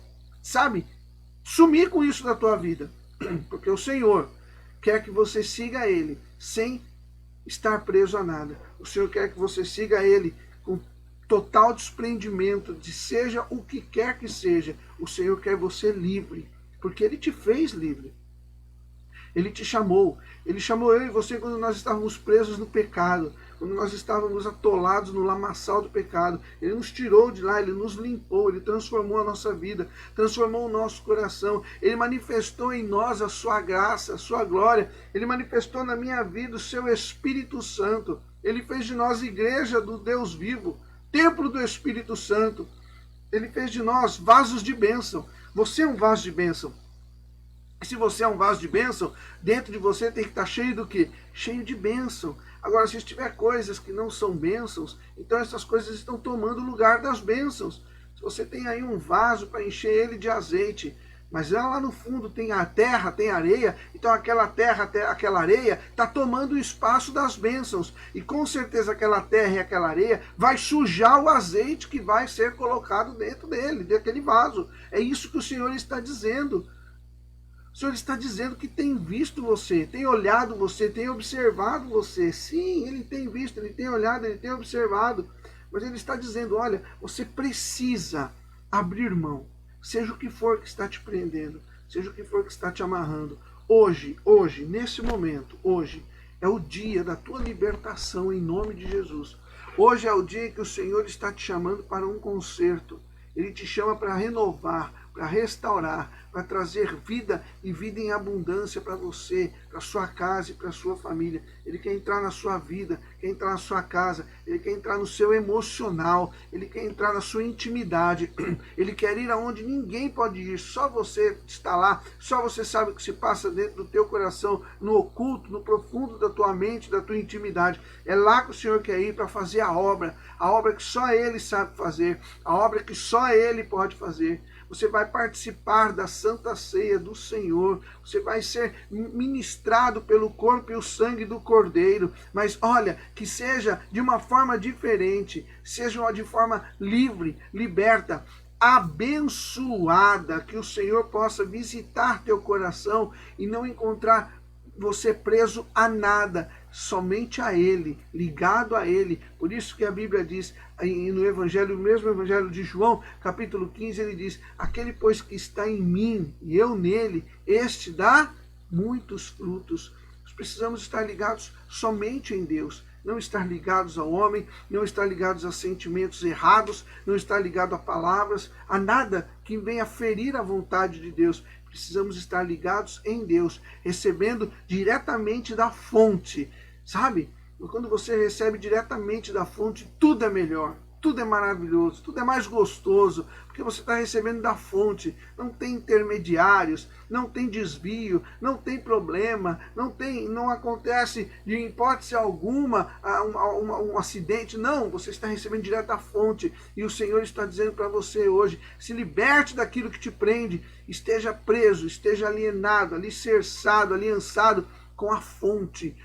sumir com isso da tua vida. Porque o Senhor quer que você siga Ele sem estar preso a nada. O Senhor quer que você siga Ele com total desprendimento de seja o que quer que seja. O Senhor quer você livre, porque Ele te fez livre. Ele te chamou. Ele chamou eu e você quando nós estávamos presos no pecado. quando nós estávamos atolados no lamaçal do pecado. Ele nos tirou de lá, Ele nos limpou, Ele transformou a nossa vida, transformou o nosso coração. Ele manifestou em nós a sua graça, a sua glória. Ele manifestou na minha vida o seu Espírito Santo. Ele fez de nós igreja do Deus vivo, templo do Espírito Santo. Ele fez de nós vasos de bênção. Você é um vaso de bênção. E se você é um vaso de bênção, dentro de você tem que estar cheio do quê? Cheio de bênção. Agora, se tiver coisas que não são bênçãos, então essas coisas estão tomando o lugar das bênçãos. Se você tem aí um vaso para encher ele de azeite, mas lá no fundo tem a terra, tem areia, então aquela terra, aquela areia está tomando o espaço das bênçãos. E com certeza aquela terra e aquela areia vai sujar o azeite que vai ser colocado dentro dele, daquele vaso. É isso que o Senhor está dizendo. O Senhor está dizendo que tem visto você, tem olhado você, tem observado você. Sim, Ele tem visto, Ele tem olhado, Ele tem observado. Mas Ele está dizendo, olha, você precisa abrir mão. Seja o que for que está te prendendo, seja o que for que está te amarrando. Hoje, nesse momento, hoje, é o dia da tua libertação em nome de Jesus. Hoje é o dia que o Senhor está te chamando para um concerto. Ele te chama para renovar, para restaurar, para trazer vida e vida em abundância para você, para sua casa e para sua família. Ele quer entrar na sua vida, quer entrar na sua casa, Ele quer entrar no seu emocional, Ele quer entrar na sua intimidade, Ele quer ir aonde ninguém pode ir, só você está lá, só você sabe o que se passa dentro do teu coração, no oculto, no profundo da tua mente, da tua intimidade. É lá que o Senhor quer ir para fazer a obra que só Ele sabe fazer, a obra que só Ele pode fazer. Você vai participar da Santa Ceia do Senhor. Você vai ser ministrado pelo corpo e o sangue do Cordeiro. Mas olha, que seja de uma forma diferente. Seja de forma livre, liberta, abençoada. Que o Senhor possa visitar teu coração e não encontrar você preso a nada, somente a Ele, ligado a Ele. Por isso que a Bíblia diz, no Evangelho, o mesmo Evangelho de João, capítulo 15, ele diz, aquele pois que está em mim e eu nele, este dá muitos frutos. Nós precisamos estar ligados somente em Deus, não estar ligados ao homem, não estar ligados a sentimentos errados, não estar ligado a palavras, a nada que venha ferir a vontade de Deus. Precisamos estar ligados em Deus, recebendo diretamente da fonte, sabe? Quando você recebe diretamente da fonte, tudo é melhor, tudo é maravilhoso, tudo é mais gostoso, porque você está recebendo da fonte. Não tem intermediários, não tem desvio, não tem problema, não acontece de hipótese alguma um acidente. Não, você está recebendo direto da fonte. E o Senhor está dizendo para você hoje, se liberte daquilo que te prende, esteja preso, esteja alienado, alicerçado, aliançado com a fonte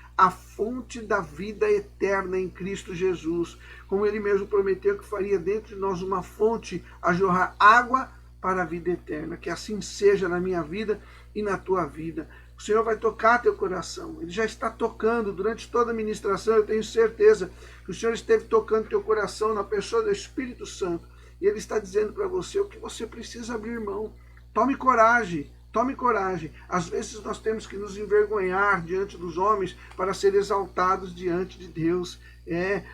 da vida eterna em Cristo Jesus. Como Ele mesmo prometeu que faria dentro de nós uma fonte a jorrar água para a vida eterna. Que assim seja na minha vida e na tua vida. O Senhor vai tocar teu coração. Ele já está tocando durante toda a ministração. Eu tenho certeza que o Senhor esteve tocando teu coração na pessoa do Espírito Santo. E Ele está dizendo para você o que você precisa abrir mão. Tome coragem. Tome coragem. Às vezes nós temos que nos envergonhar diante dos homens para ser exaltados diante de Deus.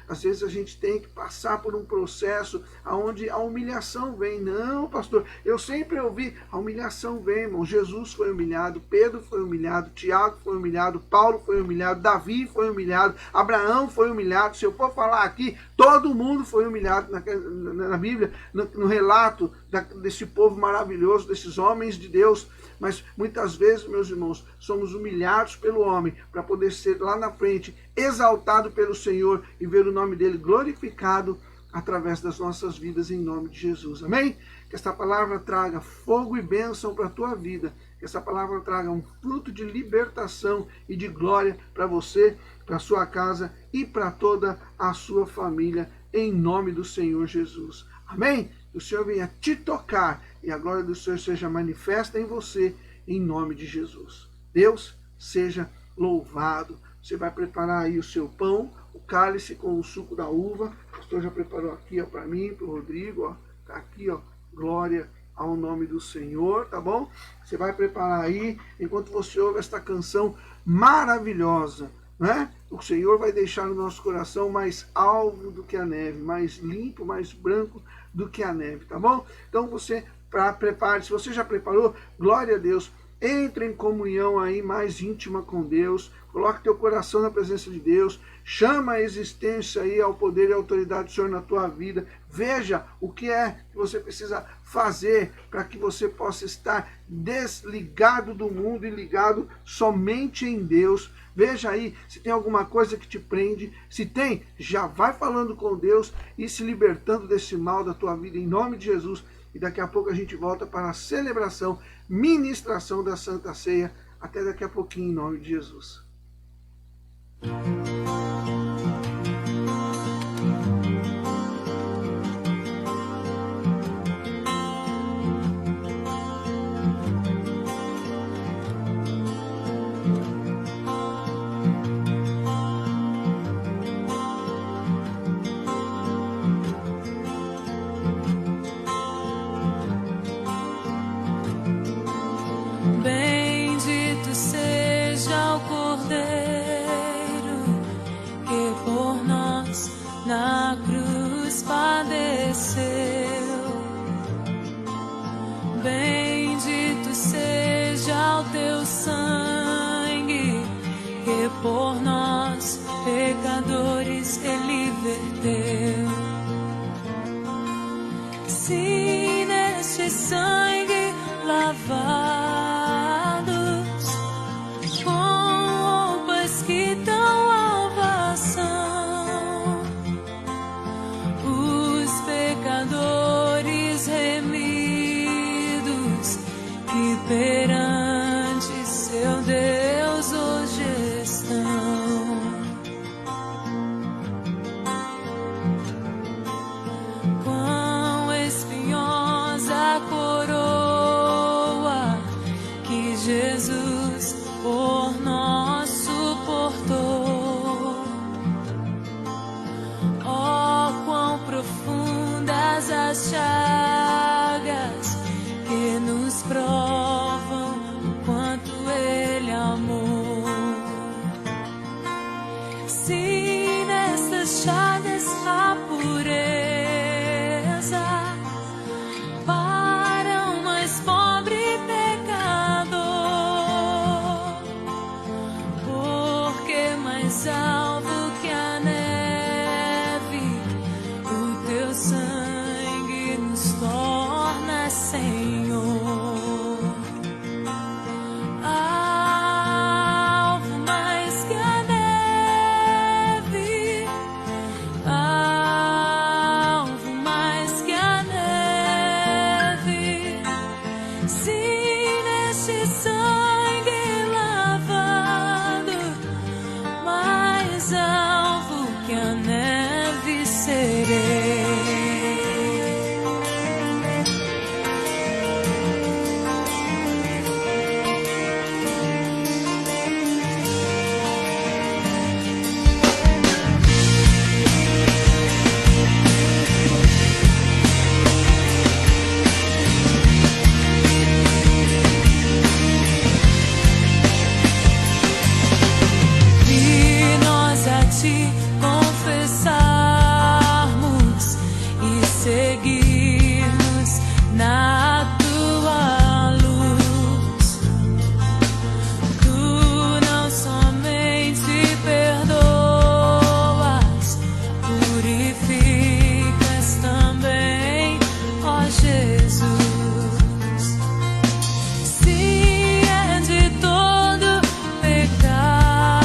Às vezes a gente tem que passar por um processo onde a humilhação vem. Não, pastor, eu sempre ouvi, a humilhação vem, irmão. Jesus foi humilhado, Pedro foi humilhado, Tiago foi humilhado, Paulo foi humilhado, Davi foi humilhado, Abraão foi humilhado. Se eu for falar aqui, todo mundo foi humilhado na Bíblia, no relato desse povo maravilhoso, desses homens de Deus. Mas muitas vezes, meus irmãos, somos humilhados pelo homem para poder ser lá na frente exaltado pelo Senhor e ver o nome dele glorificado através das nossas vidas em nome de Jesus. Amém? Que esta palavra traga fogo e bênção para a tua vida. Que essa palavra traga um fruto de libertação e de glória para você, para a sua casa e para toda a sua família em nome do Senhor Jesus. Amém? Que o Senhor venha te tocar e a glória do Senhor seja manifesta em você, em nome de Jesus. Deus seja louvado. Você vai preparar aí o seu pão, o cálice com o suco da uva. O pastor já preparou aqui para mim, para o Rodrigo. Está aqui, glória ao nome do Senhor, tá bom? Você vai preparar aí, enquanto você ouve esta canção maravilhosa. né? O Senhor vai deixar o nosso coração mais alvo do que a neve, mais limpo, mais branco do que a neve, tá bom? Então você prepare, se você já preparou, glória a Deus, entre em comunhão aí mais íntima com Deus, coloque teu coração na presença de Deus, chama a existência aí ao poder e à autoridade do Senhor na tua vida, veja o que é que você precisa fazer para que você possa estar desligado do mundo e ligado somente em Deus. Veja aí se tem alguma coisa que te prende, se tem, já vai falando com Deus e se libertando desse mal da tua vida em nome de Jesus. E daqui a pouco a gente volta para a celebração, ministração da Santa Ceia. Até daqui a pouquinho, em nome de Jesus. Bendito seja o Cordeiro que por nós na cruz padeceu. Bendito seja o teu sangue que por nós pecadores ele verteu. Se neste sangue lavados com roupas que tão alvas são, os pecadores remidos que perante seu Deus hoje estão. Quão espinhosa a coroa que Jesus por nós suportou. Oh, quão profundas as chagas que nos provam o quanto Ele amou. Se nessas chagas há pureza para o mais pobre pecador, porque mais alvo que a neve o teu sangue nos torna, Senhor. Alvo mais que a neve, alvo mais que a neve. Se neste sangue lavado, mais alvo que a neve serei. E nós a ti confessarmos e seguirmos na tua luz. Tu não somente perdoas, purificas também, ó Jesus. Se é de todo pecado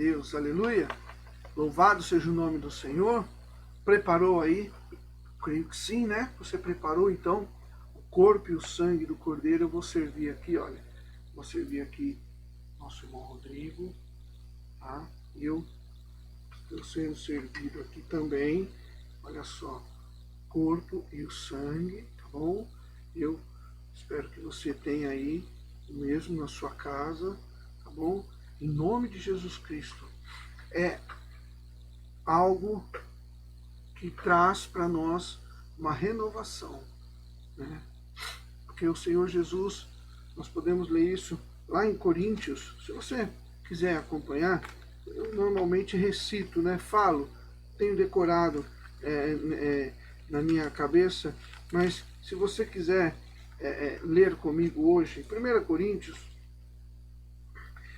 Deus, aleluia. Louvado seja o nome do Senhor. Preparou aí? Creio que sim, né? Você preparou então o corpo e o sangue do Cordeiro. Eu vou servir aqui, olha. Vou servir aqui nosso irmão Rodrigo, tá? Eu estou sendo servido aqui também. Olha só, corpo e o sangue, tá bom? Eu espero que você tenha aí o mesmo na sua casa, tá bom? Em nome de Jesus Cristo. É algo que traz para nós uma renovação, né? Porque o Senhor Jesus, nós podemos ler isso lá em Coríntios. Se você quiser acompanhar, eu normalmente recito, né? Falo, tenho decorado na minha cabeça, mas se você quiser ler comigo hoje, 1 Coríntios,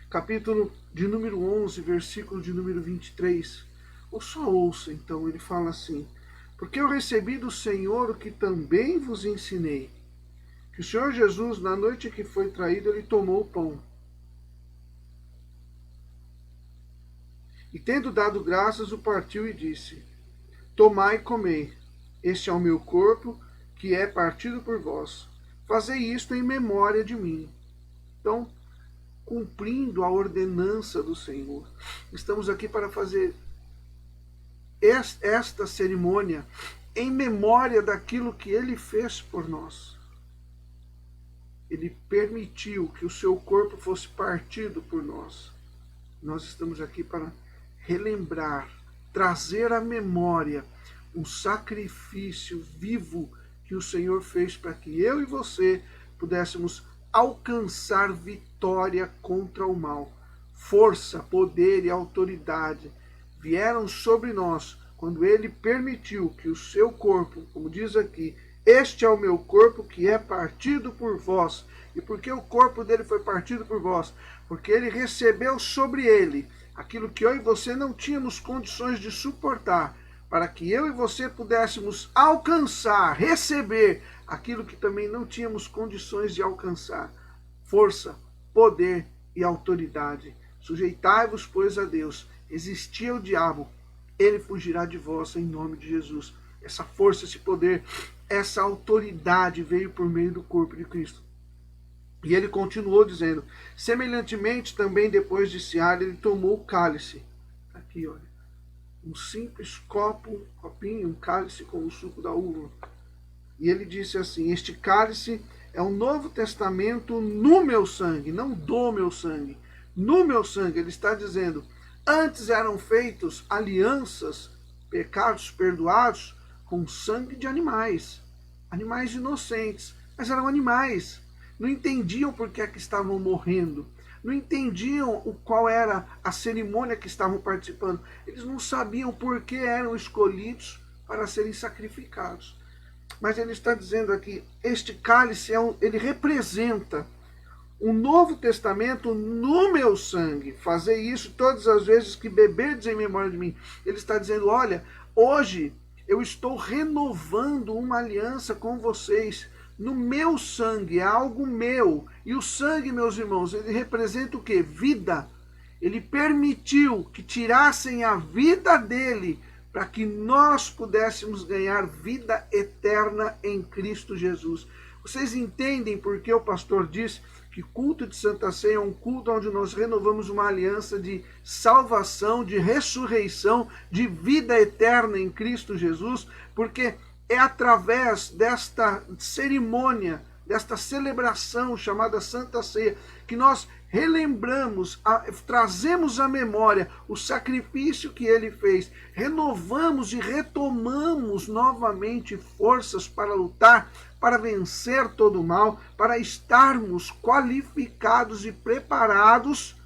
capítulo de número 11, versículo de número 23, ou só ouça, então, ele fala assim: porque eu recebi do Senhor o que também vos ensinei, que o Senhor Jesus, na noite que foi traído, ele tomou o pão, e tendo dado graças, o partiu e disse: tomai e comei, este é o meu corpo, que é partido por vós. Fazei isto em memória de mim. Então, cumprindo a ordenança do Senhor, estamos aqui para fazer esta cerimônia em memória daquilo que Ele fez por nós. Ele permitiu que o seu corpo fosse partido por nós. Nós estamos aqui para relembrar, trazer à memória um sacrifício vivo que o Senhor fez para que eu e você pudéssemos alcançar vitória contra o mal. Força, poder e autoridade vieram sobre nós quando Ele permitiu que o seu corpo, como diz aqui, este é o meu corpo que é partido por vós. E por que o corpo dele foi partido por vós? Porque Ele recebeu sobre Ele aquilo que eu e você não tínhamos condições de suportar, para que eu e você pudéssemos alcançar, receber aquilo que também não tínhamos condições de alcançar. Força, poder e autoridade. Sujeitai-vos, pois, a Deus. Resistia o diabo, ele fugirá de vós em nome de Jesus. Essa força, esse poder, essa autoridade veio por meio do corpo de Cristo. E ele continuou dizendo: semelhantemente também depois de cear, ele tomou o cálice. Aqui, olha. Um simples copinho, um cálice com o suco da uva. E ele disse assim: este cálice é o Novo Testamento no meu sangue, não do meu sangue. No meu sangue, ele está dizendo, antes eram feitos alianças, pecados perdoados, com sangue de animais. Animais inocentes, mas eram animais. Não entendiam por que é que estavam morrendo. Não entendiam qual era a cerimônia que estavam participando. Eles não sabiam por que eram escolhidos para serem sacrificados. Mas ele está dizendo aqui, este cálice, ele representa o Novo Testamento no meu sangue. Fazei isso todas as vezes que beberdes em memória de mim. Ele está dizendo, olha, hoje eu estou renovando uma aliança com vocês. No meu sangue, é algo meu. E o sangue, meus irmãos, ele representa o quê? Vida. Ele permitiu que tirassem a vida dele para que nós pudéssemos ganhar vida eterna em Cristo Jesus. Vocês entendem por que o pastor diz que culto de Santa Ceia é um culto onde nós renovamos uma aliança de salvação, de ressurreição, de vida eterna em Cristo Jesus? Porque é através desta cerimônia, desta celebração chamada Santa Ceia, que nós relembramos, trazemos à memória o sacrifício que ele fez, renovamos e retomamos novamente forças para lutar, para vencer todo o mal, para estarmos qualificados e preparados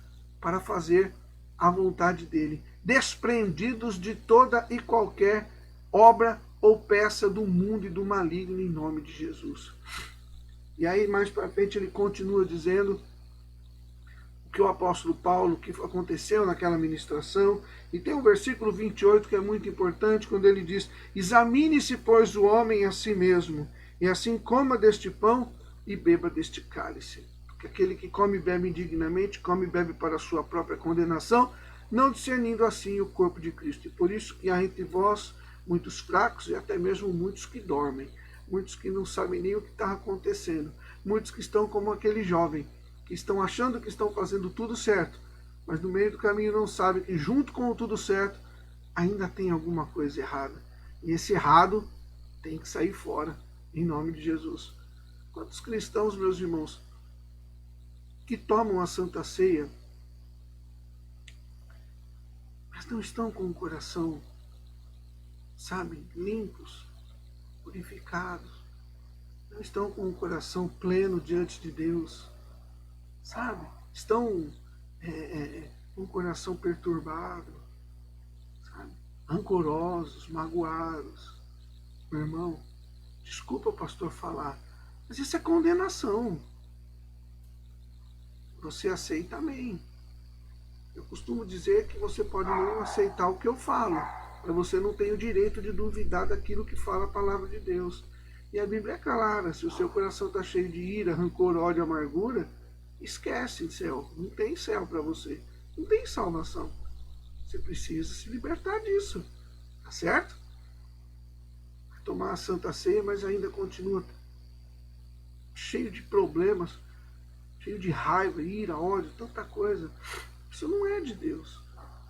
para fazer a vontade dele, desprendidos de toda e qualquer obra ou peça do mundo e do maligno em nome de Jesus. E aí mais para frente ele continua dizendo o que o apóstolo Paulo, o que aconteceu naquela ministração, e tem um versículo 28 que é muito importante, quando ele diz: examine-se, pois, o homem a si mesmo, e assim coma deste pão e beba deste cálice. Porque aquele que come e bebe indignamente, come e bebe para a sua própria condenação, não discernindo assim o corpo de Cristo. E por isso que há entre vós muitos fracos e até mesmo muitos que dormem, muitos que não sabem nem o que está acontecendo, muitos que estão como aquele jovem, que estão achando que estão fazendo tudo certo, mas no meio do caminho não sabem que junto com o tudo certo, ainda tem alguma coisa errada. E esse errado tem que sair fora, em nome de Jesus. Quantos cristãos, meus irmãos, que tomam a Santa Ceia, mas não estão com o coração, sabe, limpos, purificados, não estão com o coração pleno diante de Deus, sabe, estão com o coração perturbado, sabe, rancorosos, magoados. Meu irmão, desculpa o pastor falar, mas isso é condenação. Você aceita, amém. Eu costumo dizer que você pode não aceitar o que eu falo, mas você não tem o direito de duvidar daquilo que fala a palavra de Deus. E a Bíblia é clara, se o seu coração está cheio de ira, rancor, ódio, amargura, esquece céu, não tem céu para você, não tem salvação. Você precisa se libertar disso, tá certo? Vai tomar a Santa Ceia, mas ainda continua cheio de problemas, cheio de raiva, ira, ódio, tanta coisa. Isso não é de Deus.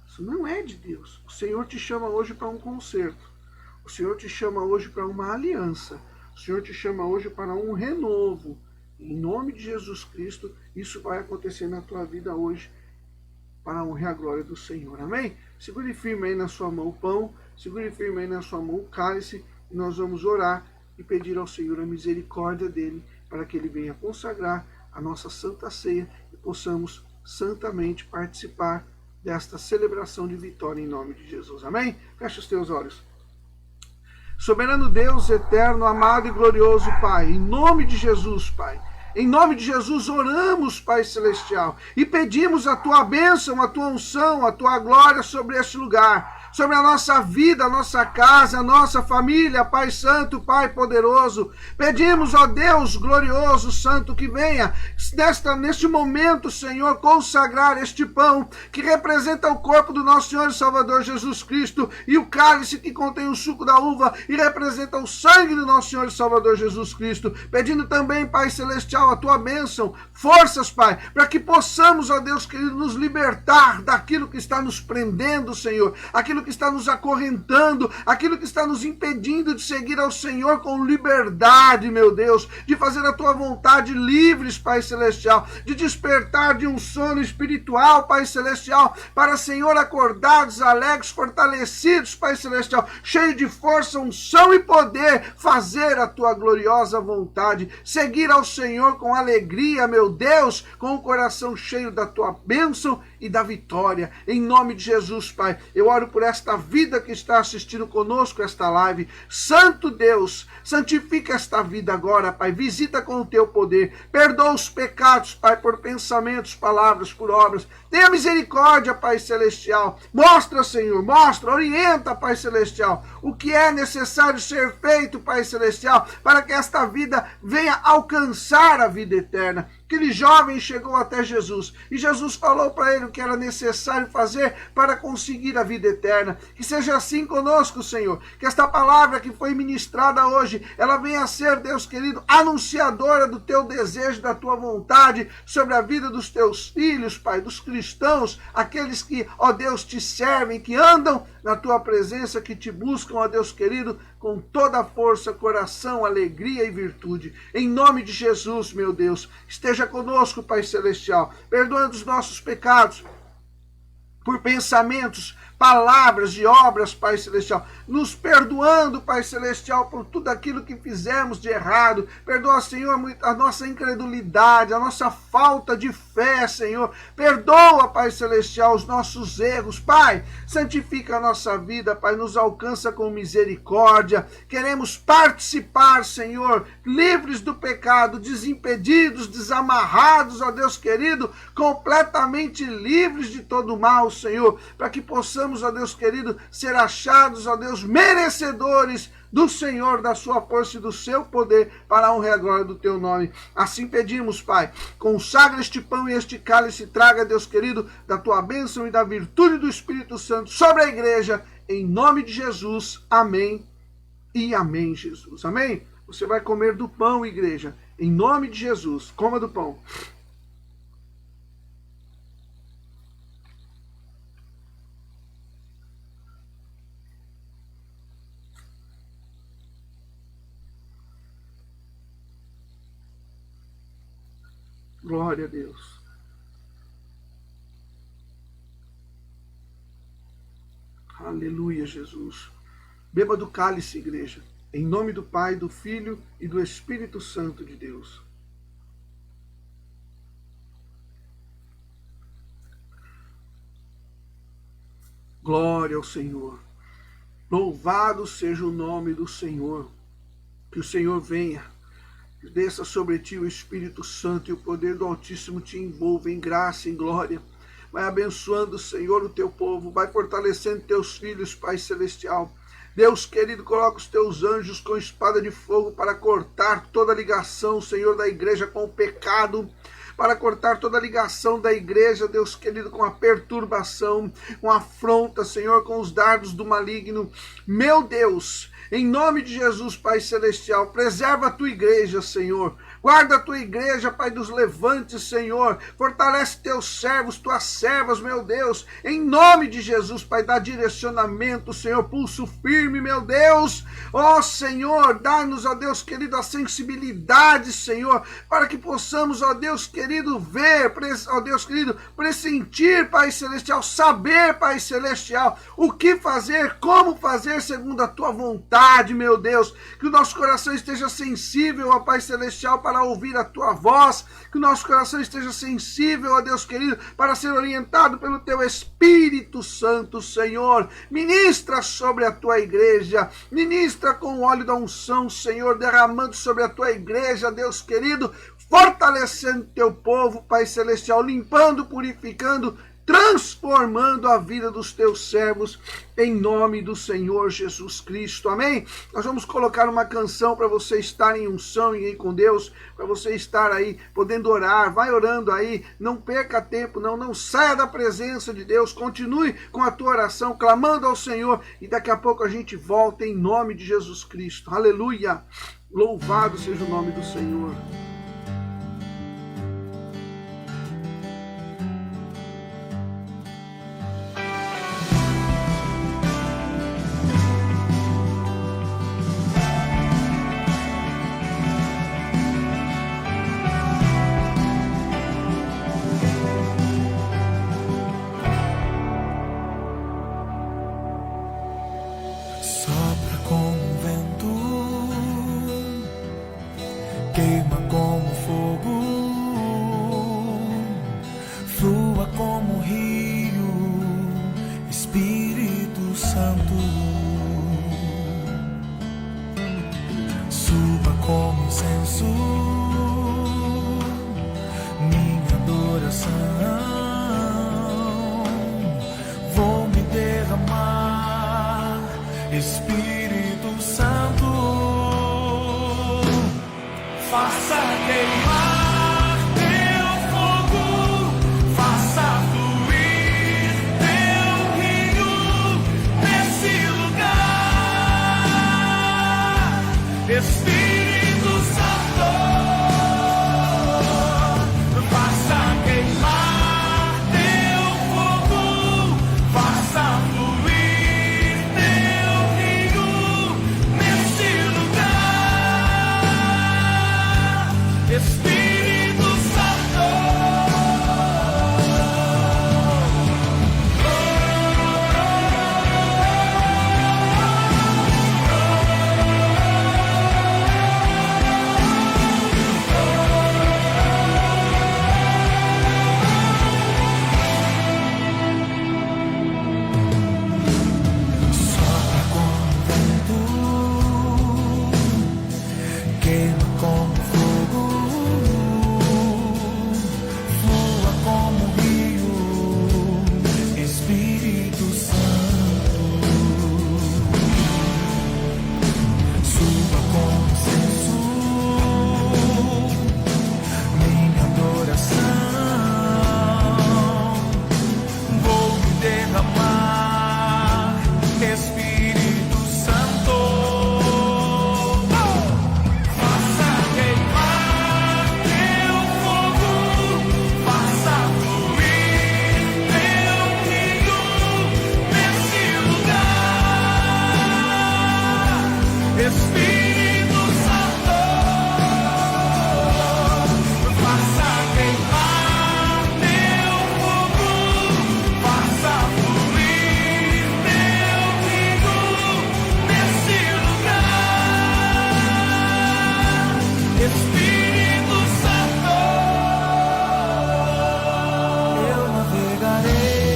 Isso não é de Deus. O Senhor te chama hoje para um conserto. O Senhor te chama hoje para uma aliança. O Senhor te chama hoje para um renovo. Em nome de Jesus Cristo, isso vai acontecer na tua vida hoje, para a honra e a glória do Senhor. Amém? Segure firme aí na sua mão o pão, segure firme aí na sua mão o cálice, e nós vamos orar e pedir ao Senhor a misericórdia dele, para que ele venha consagrar a nossa Santa Ceia e possamos santamente participar desta celebração de vitória em nome de Jesus. Amém? Fecha os teus olhos. Soberano Deus, eterno, amado e glorioso Pai, em nome de Jesus, Pai, em nome de Jesus oramos, Pai Celestial, e pedimos a Tua bênção, a Tua unção, a Tua glória sobre este lugar, sobre a nossa vida, a nossa casa, a nossa família, Pai Santo, Pai Poderoso. Pedimos, ó Deus glorioso, Santo, que venha neste momento, Senhor, consagrar este pão, que representa o corpo do nosso Senhor e Salvador Jesus Cristo, e o cálice que contém o suco da uva, e representa o sangue do nosso Senhor e Salvador Jesus Cristo. Pedindo também, Pai Celestial, a Tua bênção, forças, Pai, para que possamos, ó Deus querido, nos libertar daquilo que está nos prendendo, Senhor, aquilo que está nos acorrentando, aquilo que está nos impedindo de seguir ao Senhor com liberdade, meu Deus, de fazer a Tua vontade livres, Pai Celestial, de despertar de um sono espiritual, Pai Celestial, para, Senhor, acordados, alegres, fortalecidos, Pai Celestial, cheio de força, unção e poder, fazer a Tua gloriosa vontade, seguir ao Senhor com alegria, meu Deus, com o coração cheio da Tua bênção e da vitória. Em nome de Jesus, Pai, eu oro por esta vida que está assistindo conosco esta live. Santo Deus, santifica esta vida agora, Pai, visita com o Teu poder, perdoa os pecados, Pai, por pensamentos, palavras, por obras. Tenha misericórdia, Pai Celestial. Mostra, Senhor, mostra, orienta, Pai Celestial, o que é necessário ser feito, Pai Celestial, para que esta vida venha alcançar a vida eterna. Aquele jovem chegou até Jesus e Jesus falou para ele o que era necessário fazer para conseguir a vida eterna. Que seja assim conosco, Senhor. Que esta palavra que foi ministrada hoje, ela venha a ser, Deus querido, anunciadora do Teu desejo, da Tua vontade sobre a vida dos Teus filhos, Pai, dos cristãos, aqueles que, ó Deus, Te servem, que andam na Tua presença, que Te buscam, ó Deus querido, com toda a força, coração, alegria e virtude. Em nome de Jesus, meu Deus, esteja conosco, Pai Celestial, perdoando os nossos pecados, por pensamentos, palavras e obras, Pai Celestial, nos perdoando, Pai Celestial, por tudo aquilo que fizemos de errado. Perdoa, Senhor, a nossa incredulidade, a nossa falta de fé, Senhor. Perdoa, Pai Celestial, os nossos erros. Pai, santifica a nossa vida, Pai, nos alcança com misericórdia. Queremos participar, Senhor, livres do pecado, desimpedidos, desamarrados, ó Deus querido, completamente livres de todo mal, Senhor, para que possamos, ó Deus querido, ser achados, ó Deus, merecedores do Senhor, da sua força e do seu poder, para a honra e a glória do teu nome. Assim pedimos, Pai, consagra este pão e este cálice, traga, Deus querido, da tua bênção e da virtude do Espírito Santo sobre a igreja, em nome de Jesus. Amém e amém, Jesus. Amém? Você vai comer do pão, igreja, em nome de Jesus. Coma do pão. Glória a Deus. Aleluia, Jesus. Beba do cálice, igreja, em nome do Pai, do Filho e do Espírito Santo de Deus. Glória ao Senhor. Louvado seja o nome do Senhor. Que o Senhor venha, que desça sobre ti o Espírito Santo e o poder do Altíssimo te envolva em graça e em glória. Vai abençoando, Senhor, o teu povo, vai fortalecendo teus filhos, Pai Celestial. Deus querido, coloca os teus anjos com espada de fogo para cortar toda ligação, Senhor, da igreja com o pecado, para cortar toda ligação da igreja, Deus querido, com a perturbação, com a afronta, Senhor, com os dardos do maligno. Meu Deus, em nome de Jesus, Pai Celestial, preserva a tua igreja, Senhor. Guarda a tua igreja, Pai dos levantes, Senhor. Fortalece teus servos, tuas servas, meu Deus. Em nome de Jesus, Pai, dá direcionamento, Senhor. Pulso firme, meu Deus. Ó Senhor, dá-nos, ó Deus querido, a sensibilidade, Senhor, para que possamos, ó Deus querido, ver, ó Deus querido, pressentir, Pai Celestial, saber, Pai Celestial, o que fazer, como fazer segundo a tua vontade, meu Deus. Que o nosso coração esteja sensível, ó Pai Celestial, para ouvir a tua voz, que o nosso coração esteja sensível, ó Deus querido, para ser orientado pelo teu Espírito Santo, Senhor. Ministra sobre a tua igreja, ministra com o óleo da unção, Senhor, derramando sobre a tua igreja, Deus querido, fortalecendo teu povo, Pai Celestial, limpando, purificando, transformando a vida dos teus servos, em nome do Senhor Jesus Cristo, amém? Nós vamos colocar uma canção para você estar em unção e ir com Deus, para você estar aí podendo orar, vai orando aí, não perca tempo, não saia da presença de Deus, continue com a tua oração, clamando ao Senhor, e daqui a pouco a gente volta em nome de Jesus Cristo, aleluia, louvado seja o nome do Senhor. Sopra como um vento, queima como fogo, flua como rio, Espírito Santo. Suba como incenso, minha adoração. Vou me derramar, Espírito Santo, faça queimar teu fogo, faça fluir teu rio nesse lugar, Espírito Santo, faça queimar teu fogo, faça fluir teu rio nesse lugar, Espírito Espírito Santo, faça queimar teu fogo, faça fluir teu rio nesse lugar. Espírito Santo, eu navegarei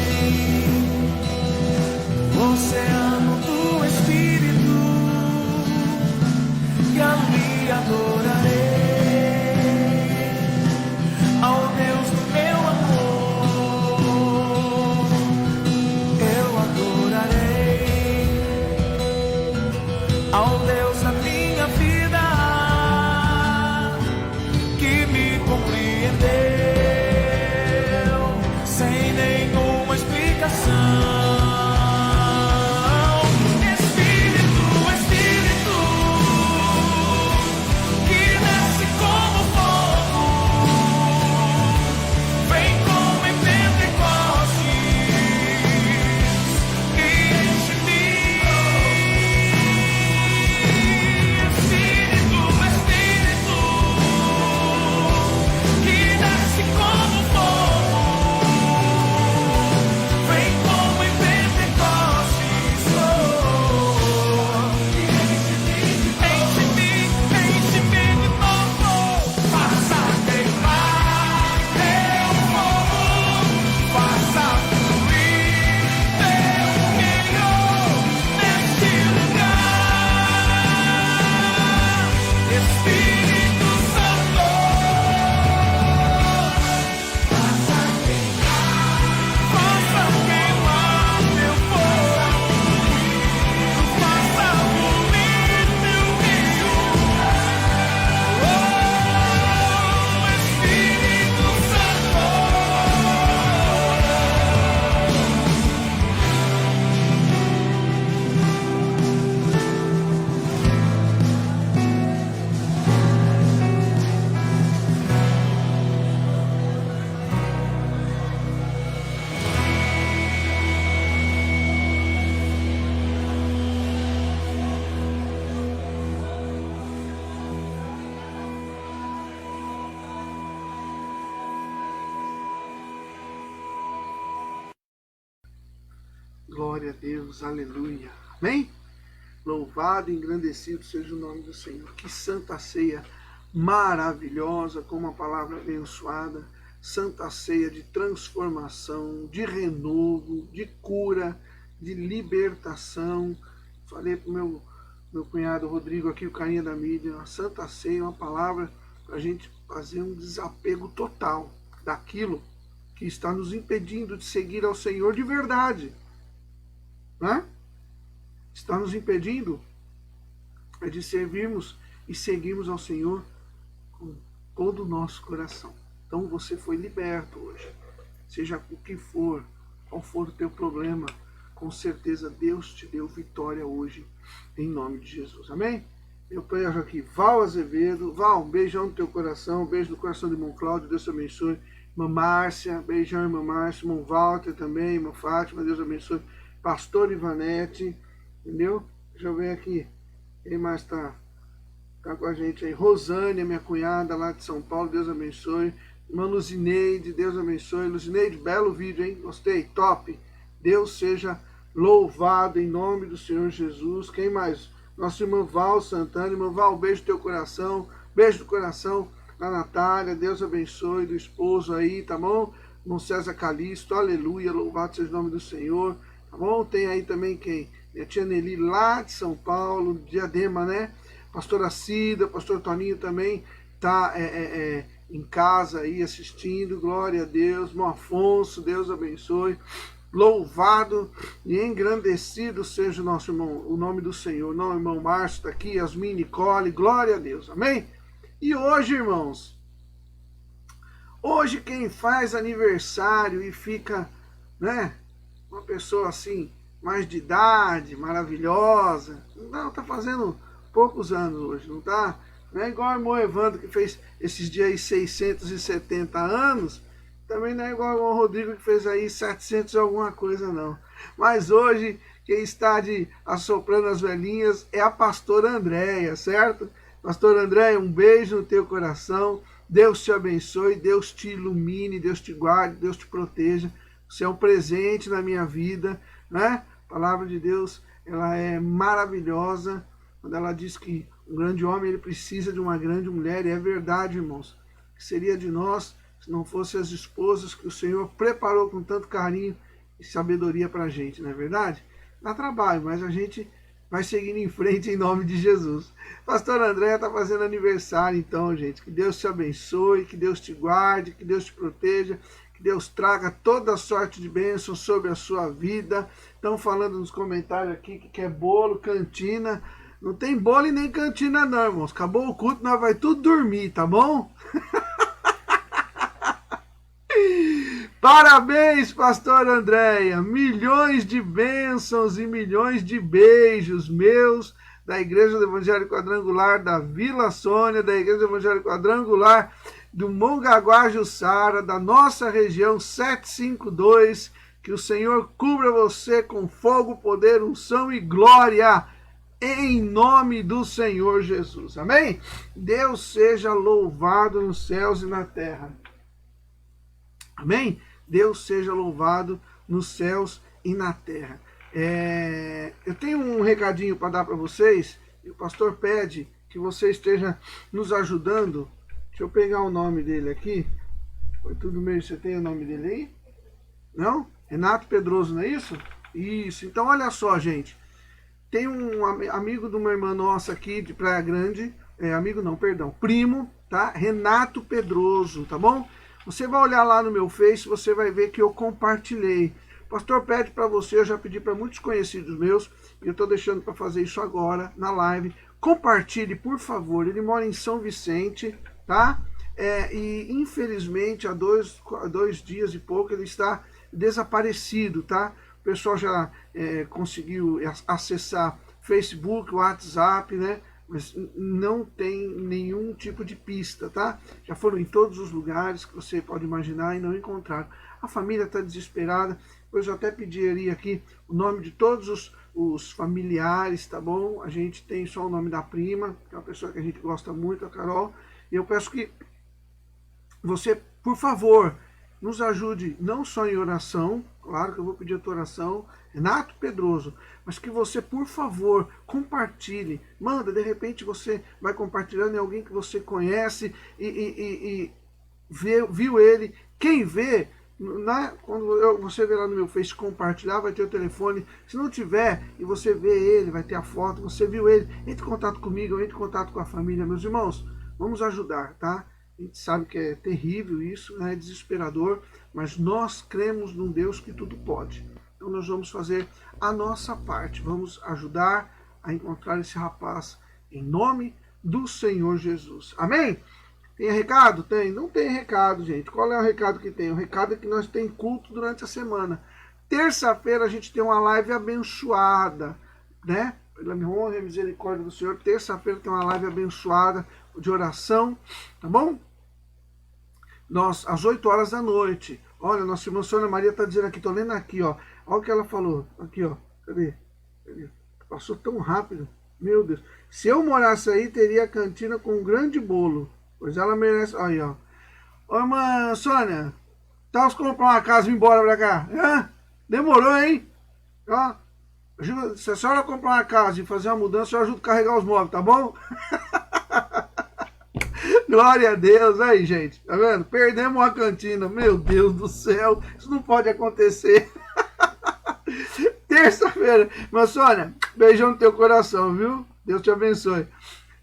o oceano do Espírito e ali adorarei ao Deus do meu amor. Eu adorarei ao Deus da minha vida, que me compreendeu sem nenhuma explicação. Espírito, Espírito, que desce como fogo, vem como em Pentecostes e enche-me. Espírito, Espírito, que desce como fogo, vem como em Pentecostes, e enche-me de novo, faça queimar teu fogo, faça fluir teu rio neste lugar. Espírito Santo, faça queimar teu fogo, faça fluir teu rio. Oh, Espírito Santo. Glória a Deus, aleluia. Amém? Louvado e engrandecido seja o nome do Senhor. Que santa ceia maravilhosa, como a palavra abençoada. Santa ceia de transformação, de renovo, de cura, de libertação. Falei para o meu cunhado Rodrigo aqui, o carinha da mídia, a santa ceia é uma palavra para a gente fazer um desapego total daquilo que está nos impedindo de seguir ao Senhor de verdade. Né? Está nos impedindo de servirmos e seguirmos ao Senhor com todo o nosso coração. Então você foi liberto hoje. Seja o que for, qual for o teu problema, com certeza Deus te deu vitória hoje, em nome de Jesus. Amém? Eu peço aqui, Val Azevedo. Val, um beijão no teu coração, um beijo no coração do irmão Cláudio, Deus te abençoe. Irmã Márcia, beijão, irmã Márcia. Irmão Walter também, irmã Fátima, Deus abençoe. Pastor Ivanete, entendeu? Deixa eu ver aqui, quem mais tá com a gente aí? Rosânia, minha cunhada lá de São Paulo, Deus abençoe. Irmã Luzineide, Deus abençoe. Luzineide, belo vídeo, hein? Gostei, top. Deus seja louvado em nome do Senhor Jesus. Quem mais? Nossa irmã Val Santana. Irmã Val, beijo no teu coração. Beijo no coração da Natália. Deus abençoe, do esposo aí, tá bom? Irmão César Calixto, aleluia. Louvado seja o nome do Senhor. Tá bom? Tem aí também quem? Minha tia Nelly lá de São Paulo, Diadema, né? Pastora Cida, pastor Toninho também tá em casa aí assistindo. Glória a Deus. Irmão Afonso, Deus abençoe. Louvado e engrandecido seja o nosso irmão, o nome do Senhor. Não, irmão Márcio está aqui, Yasmin, Nicole, glória a Deus, amém? E hoje, irmãos, hoje quem faz aniversário e fica, né, uma pessoa assim, mais de idade, maravilhosa, não, tá fazendo poucos anos hoje, não tá? Não é igual o irmão Evandro que fez esses dias aí 670 anos, também não é igual o irmão Rodrigo que fez aí 700 e alguma coisa não. Mas hoje, quem está assoprando as velhinhas é a pastora Andréia, certo? Pastora Andréia, um beijo no teu coração. Deus te abençoe, Deus te ilumine, Deus te guarde, Deus te proteja. Você é um presente na minha vida, né? A palavra de Deus, ela é maravilhosa. Quando ela diz que um grande homem ele precisa de uma grande mulher, e é verdade, irmãos. O que seria de nós se não fossem as esposas que o Senhor preparou com tanto carinho e sabedoria para a gente, não é verdade? Dá trabalho, mas a gente vai seguindo em frente em nome de Jesus. Pastor André está fazendo aniversário, então, gente. Que Deus te abençoe, que Deus te guarde, que Deus te proteja, que Deus traga toda sorte de bênção sobre a sua vida. Estão falando nos comentários aqui que quer bolo, cantina. Não tem bolo e nem cantina não, irmãos. Acabou o culto, nós vai tudo dormir, tá bom? Parabéns, pastor Andréia. Milhões de bênçãos e milhões de beijos meus da Igreja do Evangelho Quadrangular da Vila Sônia, da Igreja do Evangelho Quadrangular do Mongaguá Jussara, da nossa região 752. Que o Senhor cubra você com fogo, poder, unção e glória, em nome do Senhor Jesus. Amém? Deus seja louvado nos céus e na terra. Amém? Deus seja louvado nos céus e na terra. Eu tenho um recadinho para dar para vocês. E o pastor pede que você esteja nos ajudando. Deixa eu pegar o nome dele aqui. Foi tudo meio. Você tem o nome dele aí? Não? Renato Pedroso, não é isso? Isso. Então, olha só, gente. Tem um amigo de uma irmã nossa aqui de Praia Grande. Primo, tá? Renato Pedroso, tá bom? Você vai olhar lá no meu Face, você vai ver que eu compartilhei. O pastor pede para você, eu já pedi para muitos conhecidos meus, e eu estou deixando para fazer isso agora, na live. Compartilhe, por favor. Ele mora em São Vicente, tá? E infelizmente, há dois dias e pouco, ele está desaparecido, tá? O pessoal já conseguiu acessar Facebook, WhatsApp, né? Mas não tem nenhum tipo de pista, tá? Já foram em todos os lugares que você pode imaginar e não encontraram. A família está desesperada, pois eu até pediria aqui o nome de todos os familiares, tá bom? A gente tem só o nome da prima, que é uma pessoa que a gente gosta muito, a Carol. E eu peço que você, por favor, nos ajude não só em oração, claro que eu vou pedir a tua oração, Renato Pedroso, mas que você, por favor, compartilhe. Manda, de repente você vai compartilhando em alguém que você conhece e viu ele. Quem vê, quando você vê lá no meu Face compartilhar, vai ter o telefone. Se não tiver e você vê ele, vai ter a foto, você viu ele, entre em contato comigo, entre em contato com a família. Meus irmãos, vamos ajudar, tá? A gente sabe que é terrível isso, né? É desesperador, mas nós cremos num Deus que tudo pode. Então nós vamos fazer a nossa parte, vamos ajudar a encontrar esse rapaz em nome do Senhor Jesus. Amém? Tem recado? Tem? Não tem recado, gente. Qual é o recado que tem? O recado é que nós temos culto durante a semana. Terça-feira a gente tem uma live abençoada, né? Pela honra e misericórdia do Senhor. Terça-feira tem uma live abençoada de oração, tá bom? Nós, às 8 horas da noite. Olha, nossa irmã Sônia Maria está dizendo aqui, tô lendo aqui, ó. Olha o que ela falou. Aqui, ó. Cadê? Passou tão rápido. Meu Deus. Se eu morasse aí, teria cantina com um grande bolo. Pois ela merece. Aí, ó. Ô, irmã Sônia. Tá os comprar uma casa e ir embora pra cá. Demorou, hein? Ó. Se a senhora comprar uma casa e fazer uma mudança, eu ajudo a carregar os móveis, tá bom? Glória a Deus. Aí, gente. Tá vendo? Perdemos uma cantina. Meu Deus do céu. Isso não pode acontecer. Terça-feira. Mas, Sônia, beijão no teu coração, viu? Deus te abençoe.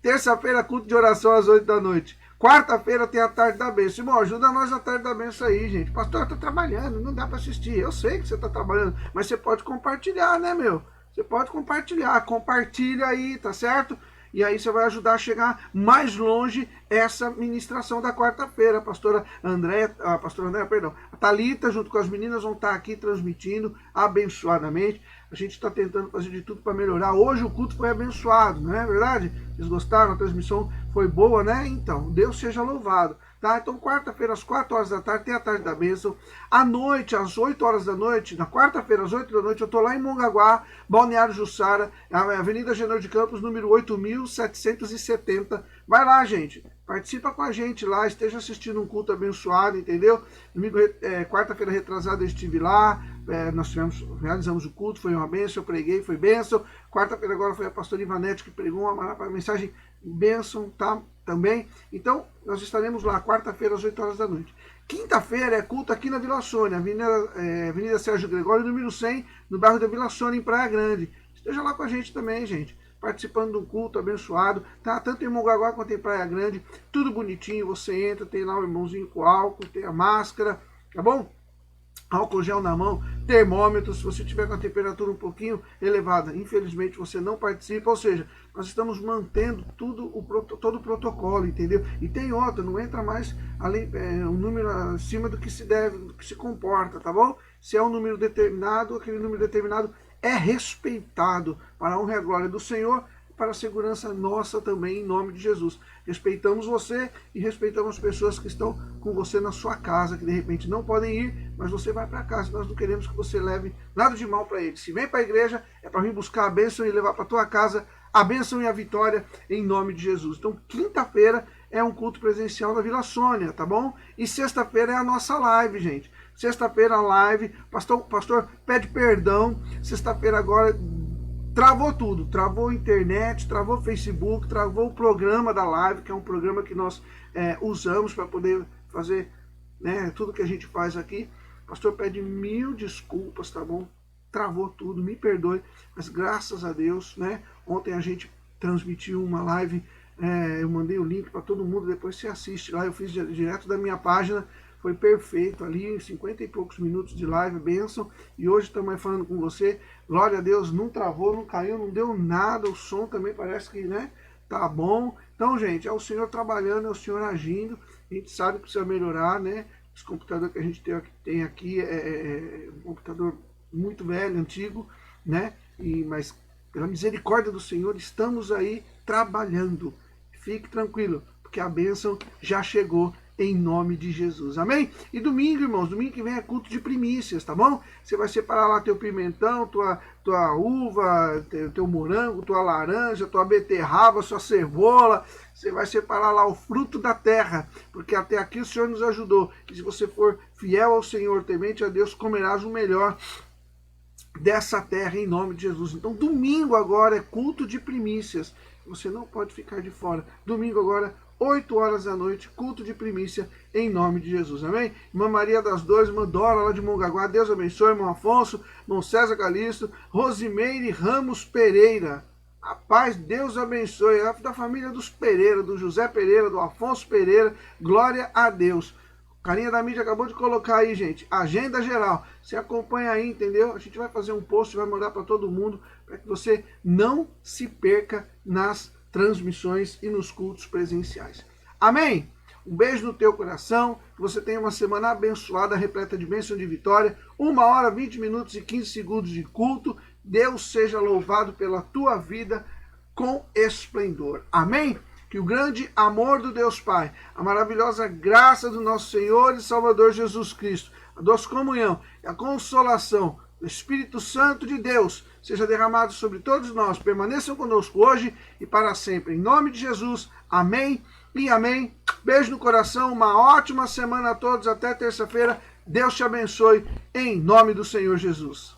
Terça-feira, culto de oração às 8 da noite. Quarta-feira tem a tarde da bênção. Irmão, ajuda nós na tarde da bênção aí, gente. Pastor, eu tô trabalhando, não dá para assistir. Eu sei que você tá trabalhando, mas você pode compartilhar, né, meu? Você pode compartilhar. Compartilha aí, tá certo? E aí você vai ajudar a chegar mais longe essa ministração da quarta-feira. A pastora Andréia, a Thalita, junto com as meninas, vão estar aqui transmitindo abençoadamente. A gente está tentando fazer de tudo para melhorar. Hoje o culto foi abençoado, não é verdade? Vocês gostaram? A transmissão foi boa, né? Então, Deus seja louvado. Tá? Então, quarta-feira, às 4 horas da tarde, tem a tarde da bênção. À noite, às 8 horas da noite, na quarta-feira, às 8 da noite, eu tô lá em Mongaguá, Balneário Jussara, Avenida General de Campos, número 8770. Vai lá, gente. Participa com a gente lá, esteja assistindo um culto abençoado, entendeu? Quarta-feira retrasada eu estive lá, nós realizamos o culto, foi uma bênção, eu preguei, foi bênção. Quarta-feira agora foi a pastora Ivanete que pregou uma mensagem bênção, tá? Também. Então, nós estaremos lá, quarta-feira, às 8 horas da noite. Quinta-feira é culto aqui na Vila Sônia, Avenida Sérgio Gregório, número 100, no bairro da Vila Sônia, em Praia Grande. Esteja lá com a gente também, gente. Participando de um culto abençoado, tá? Tanto em Mongaguá quanto em Praia Grande, tudo bonitinho, você entra, tem lá o irmãozinho com álcool, tem a máscara, tá bom? Álcool gel na mão, termômetro, se você tiver com a temperatura um pouquinho elevada, infelizmente você não participa, ou seja, nós estamos mantendo todo o protocolo, entendeu? E tem outra, não entra mais além, um número acima do que se deve, do que se comporta, tá bom? Se é um número determinado, aquele número determinado é respeitado para a honra e a glória do Senhor, para a segurança nossa também, em nome de Jesus. Respeitamos você e respeitamos as pessoas que estão com você na sua casa, que de repente não podem ir, mas você vai para casa. Nós não queremos que você leve nada de mal para eles. Se vem para a igreja, é para vir buscar a bênção e levar para a tua casa a bênção e a vitória em nome de Jesus. Então, quinta-feira é um culto presencial na Vila Sônia, tá bom? E sexta-feira é a nossa live, gente. Sexta-feira a live, pastor pede perdão, sexta-feira agora travou tudo, travou a internet, travou o Facebook, travou o programa da live, que é um programa que nós usamos para poder fazer, né, tudo que a gente faz aqui. O pastor pede 1000 desculpas, tá bom? Travou tudo, me perdoe, mas graças a Deus, né? Ontem a gente transmitiu uma live, eu mandei o link para todo mundo, depois você assiste lá, eu fiz direto da minha página, foi perfeito ali, 50 e poucos minutos de live, bênção, e hoje estamos aí falando com você, glória a Deus, não travou, não caiu, não deu nada, o som também parece que, né, tá bom. Então, gente, é o Senhor trabalhando, é o Senhor agindo, a gente sabe que precisa melhorar, né, esse computador que a gente tem aqui é um computador muito velho, antigo, né, mas pela misericórdia do Senhor estamos aí trabalhando, fique tranquilo, porque a bênção já chegou, em nome de Jesus, amém? E domingo, irmãos, domingo que vem é culto de primícias, tá bom? Você vai separar lá teu pimentão, tua uva, teu morango, tua laranja, tua beterraba, sua cebola, você vai separar lá o fruto da terra, porque até aqui o Senhor nos ajudou, e se você for fiel ao Senhor, temente a Deus, comerás o melhor dessa terra, em nome de Jesus. Então, domingo agora é culto de primícias, você não pode ficar de fora, domingo agora 8 horas da noite, culto de primícia, em nome de Jesus, amém? Irmã Maria das Dores, irmã Dora lá de Mongaguá, Deus abençoe, irmão Afonso, irmão César Calixto, Rosimeire Ramos Pereira, a paz, Deus abençoe, da família dos Pereira, do José Pereira, do Afonso Pereira, glória a Deus. Carinha da mídia acabou de colocar aí, gente, agenda geral, você acompanha aí, entendeu? A gente vai fazer um post, vai mandar para todo mundo, para que você não se perca nas transmissões e nos cultos presenciais. Amém? Um beijo no teu coração, que você tenha uma semana abençoada, repleta de bênção e de vitória, 1 hora, 20 minutos e 15 segundos de culto, Deus seja louvado pela tua vida com esplendor. Amém? Que o grande amor do Deus Pai, a maravilhosa graça do nosso Senhor e Salvador Jesus Cristo, a doce comunhão e a consolação do Espírito Santo de Deus seja derramado sobre todos nós, permaneçam conosco hoje e para sempre. Em nome de Jesus, amém e amém. Beijo no coração, uma ótima semana a todos, até terça-feira. Deus te abençoe, em nome do Senhor Jesus.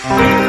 Amém.